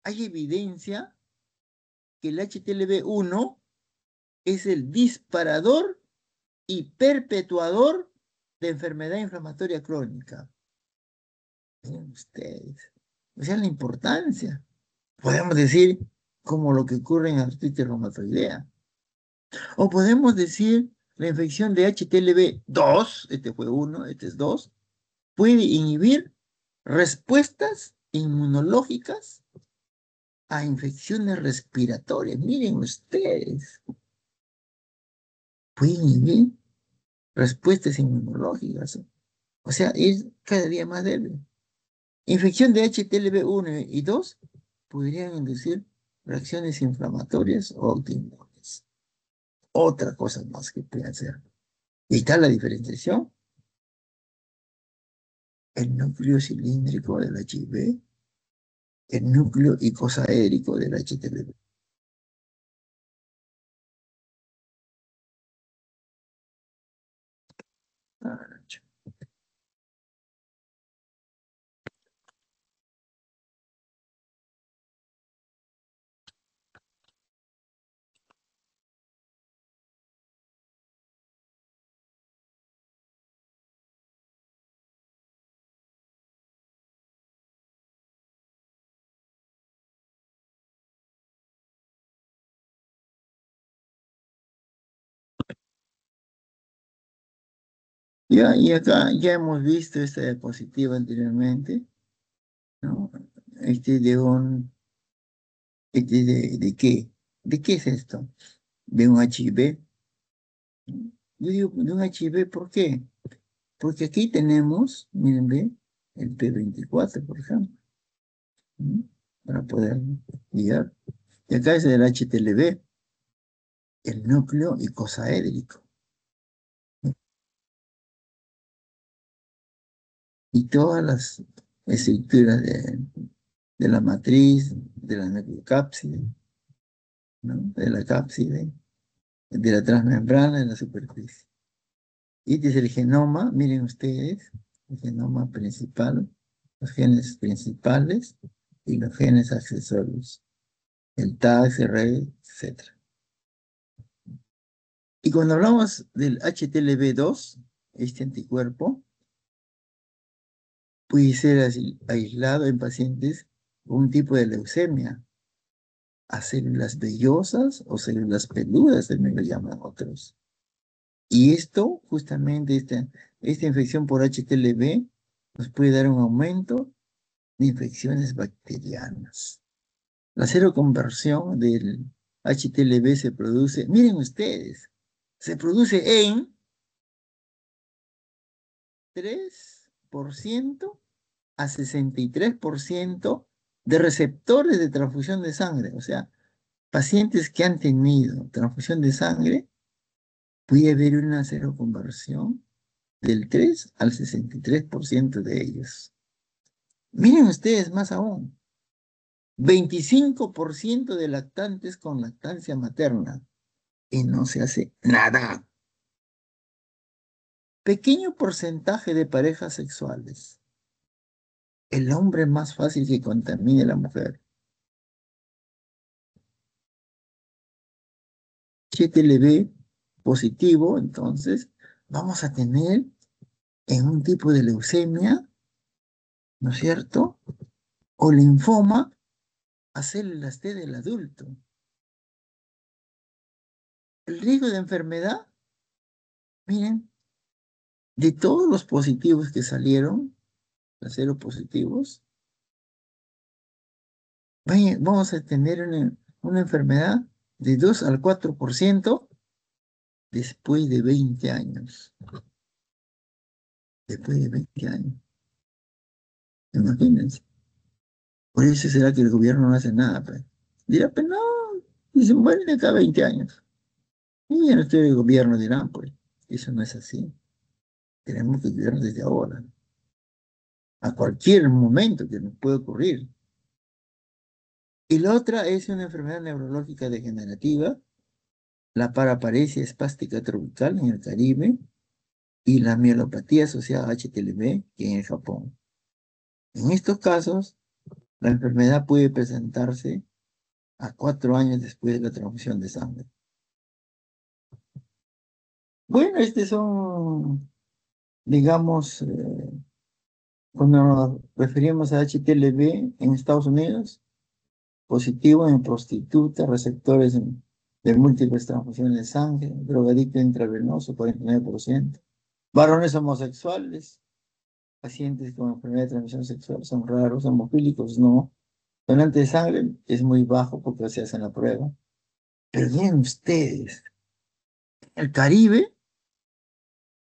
hay evidencia que el HTLV1 es el disparador y perpetuador de enfermedad inflamatoria crónica. Miren ustedes. O sea, la importancia. Podemos decir como lo que ocurre en artritis reumatoidea. O podemos decir la infección de HTLV2, este fue 1, este es 2, puede inhibir respuestas inmunológicas a infecciones respiratorias. Miren ustedes, puede inhibir respuestas inmunológicas. O sea, es cada día más débil. Infección de HTLV1 y 2 podrían inducir reacciones inflamatorias o autoinmunes. Otra cosa más que puede hacer. Y está la diferenciación. El núcleo cilíndrico del HIV, el núcleo icosaérico del HTLV. Ya, y acá ya hemos visto esta diapositiva anteriormente, ¿no? Este de un, este de qué? ¿De qué es esto? De un HIV. Yo digo, de un HIV, ¿por qué? Porque aquí tenemos, miren, ve, el P24, por ejemplo, ¿no? Para poder guiar. Y acá es el HTLV, el núcleo icosaédrico. Y todas las estructuras de la matriz, de la nucleocápside, ¿no? De la cápside, de la transmembrana, de la superficie. Y este es el genoma, miren ustedes, el genoma principal, los genes principales y los genes accesorios, el TAX, el RE, etc. Y cuando hablamos del HTLV2, este anticuerpo, puede ser aislado en pacientes con un tipo de leucemia, a células vellosas o células peludas, también lo llaman otros. Y esto, justamente, esta infección por HTLV nos puede dar un aumento de infecciones bacterianas. La seroconversión del HTLV se produce, miren ustedes, se produce en 3% a 63% de receptores de transfusión de sangre. O sea, pacientes que han tenido transfusión de sangre, puede haber una seroconversión del 3 al 63% de ellos. Miren ustedes más aún, 25% de lactantes con lactancia materna y no se hace nada. Pequeño porcentaje de parejas sexuales. El hombre es más fácil que contamine a la mujer. HTLV positivo, entonces, vamos a tener en un tipo de leucemia, ¿no es cierto? O linfoma a células T del adulto. El riesgo de enfermedad, miren, de todos los positivos que salieron, los seropositivos, vamos a tener una enfermedad de 2 al 4% después de 20 años. Después de 20 años. Imagínense. Por eso será que el gobierno no hace nada, pues. Dirá, pues no, y se mueren de cada 20 años. Y ya no estoy en el gobierno, dirán, pues. Eso no es así. Tenemos que cuidarnos desde ahora. A cualquier momento que nos puede ocurrir. Y la otra es una enfermedad neurológica degenerativa, la paraparesia espástica tropical en el Caribe y la mielopatía asociada a HTLV que en el Japón. En estos casos, la enfermedad puede presentarse a 4 años después de la transfusión de sangre. Bueno, estos son, digamos, cuando nos referimos a HTLV en Estados Unidos, positivo en prostitutas, receptores de múltiples transfusiones de sangre, drogadicto intravenoso, 49%. Varones homosexuales, pacientes con enfermedad de transmisión sexual son raros, hemofílicos no. Donante de sangre es muy bajo porque se hacen la prueba. Pero miren ustedes, el Caribe,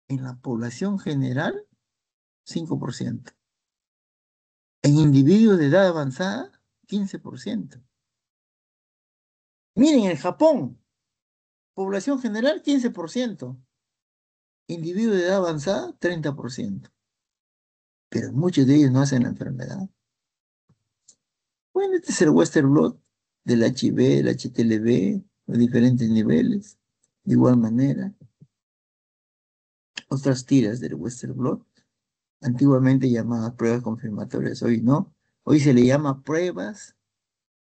en la población general, 5%. En individuos de edad avanzada, 15%. Miren, el Japón, población general, 15%. Individuos de edad avanzada, 30%. Pero muchos de ellos no hacen la enfermedad. Bueno, este es el Western blot del HIV, el HTLV, los diferentes niveles. De igual manera, otras tiras del Western blot, antiguamente llamadas pruebas confirmatorias, hoy no. Hoy se le llama pruebas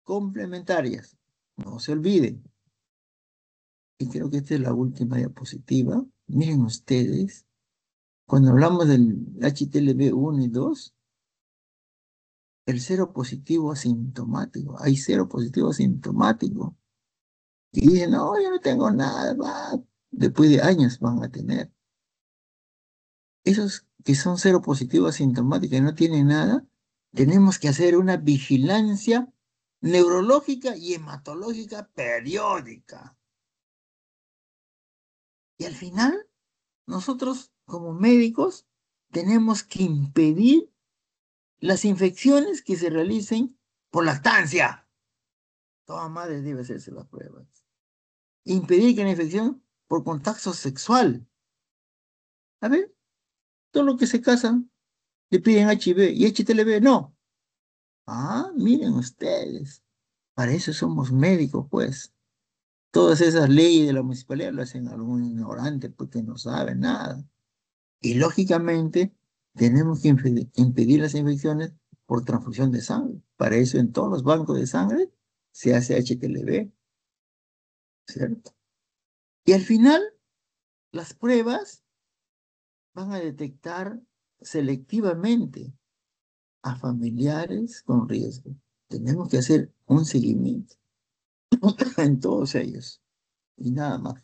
complementarias. No se olviden. Y creo que esta es la última diapositiva. Miren ustedes, cuando hablamos del HTLV 1 y 2, el cero positivo asintomático. Hay cero positivo asintomático. Y dicen, no, yo no tengo nada, va. Después de años van a tener. esos que son seropositivos asintomáticos y no tienen nada, tenemos que hacer una vigilancia neurológica y hematológica periódica. Y al final, nosotros como médicos tenemos que impedir las infecciones que se realicen por lactancia. Toda madre debe hacerse las pruebas. Impedir que la infección por contacto sexual. A ver, todo lo que se casan le piden HIV y HTLV no. Ah, miren ustedes. Para eso somos médicos, pues. Todas esas leyes de la municipalidad lo hacen algún ignorante porque no sabe nada. Y lógicamente tenemos que impedir las infecciones por transfusión de sangre. Para eso en todos los bancos de sangre se hace HTLV, ¿cierto? Y al final las pruebas van a detectar selectivamente a familiares con riesgo. Tenemos que hacer un seguimiento en todos ellos y nada más.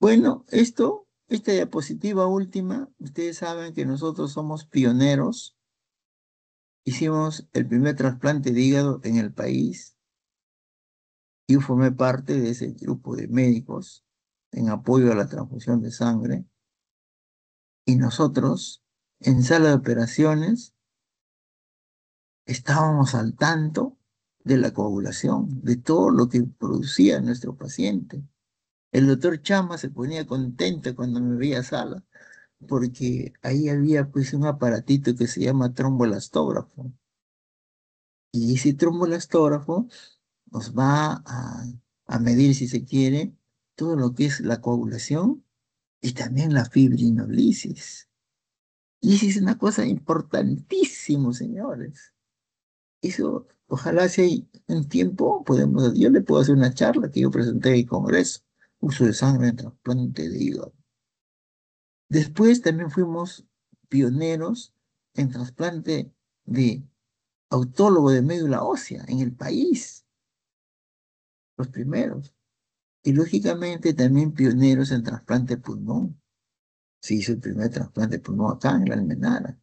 Bueno, esta diapositiva última, ustedes saben que nosotros somos pioneros. Hicimos el primer trasplante de hígado en el país. Yo formé parte de ese grupo de médicos en apoyo a la transfusión de sangre. Y nosotros, en sala de operaciones, estábamos al tanto de la coagulación, de todo lo que producía nuestro paciente. El doctor Chama se ponía contento cuando me veía a sala, porque ahí había pues un aparatito que se llama tromboelastógrafo. Y ese tromboelastógrafo nos va a medir, si se quiere, todo lo que es la coagulación y también la fibrinolisis. Y esa es una cosa importantísima, señores. Eso, ojalá si hay un tiempo, yo le puedo hacer una charla que yo presenté en el Congreso, uso de sangre en trasplante de hígado. Después también fuimos pioneros en trasplante de autólogo de médula ósea en el país, los primeros. Y lógicamente también pioneros en trasplante de pulmón. Se hizo el primer trasplante de pulmón acá en la Almenara.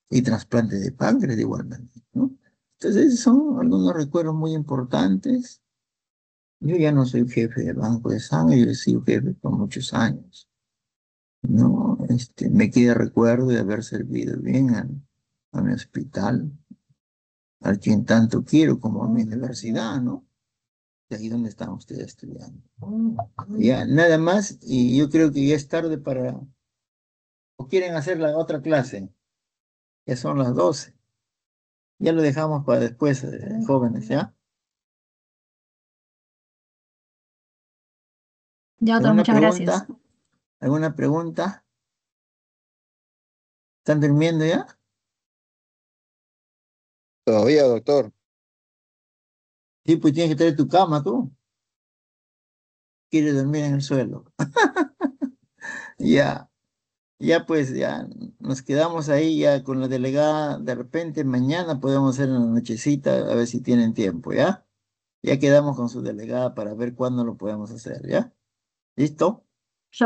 Y trasplante de páncreas de igual manera, ¿no? Entonces, esos son algunos recuerdos muy importantes. Yo ya no soy jefe del banco de sangre, yo he sido jefe por muchos años, ¿no? Me queda recuerdo de haber servido bien a mi hospital, al quien tanto quiero, como a mi universidad, ¿no? De ahí donde están ustedes estudiando. Ya, nada más, y yo creo que ya es tarde para... ¿O quieren hacer la otra clase? Ya son las 12. Ya lo dejamos para después, jóvenes, ¿ya? Ya, doctor, ¿Alguna muchas gracias. pregunta? ¿Alguna pregunta? ¿Están durmiendo ya? Todavía, doctor. Sí, pues tienes que tener tu cama tú. Quieres dormir en el suelo. Ya, ya pues, ya nos quedamos ahí ya con la delegada. De repente mañana podemos hacer una nochecita a ver si tienen tiempo, ¿ya? Ya quedamos con su delegada para ver cuándo lo podemos hacer, ¿ya? ¿Listo?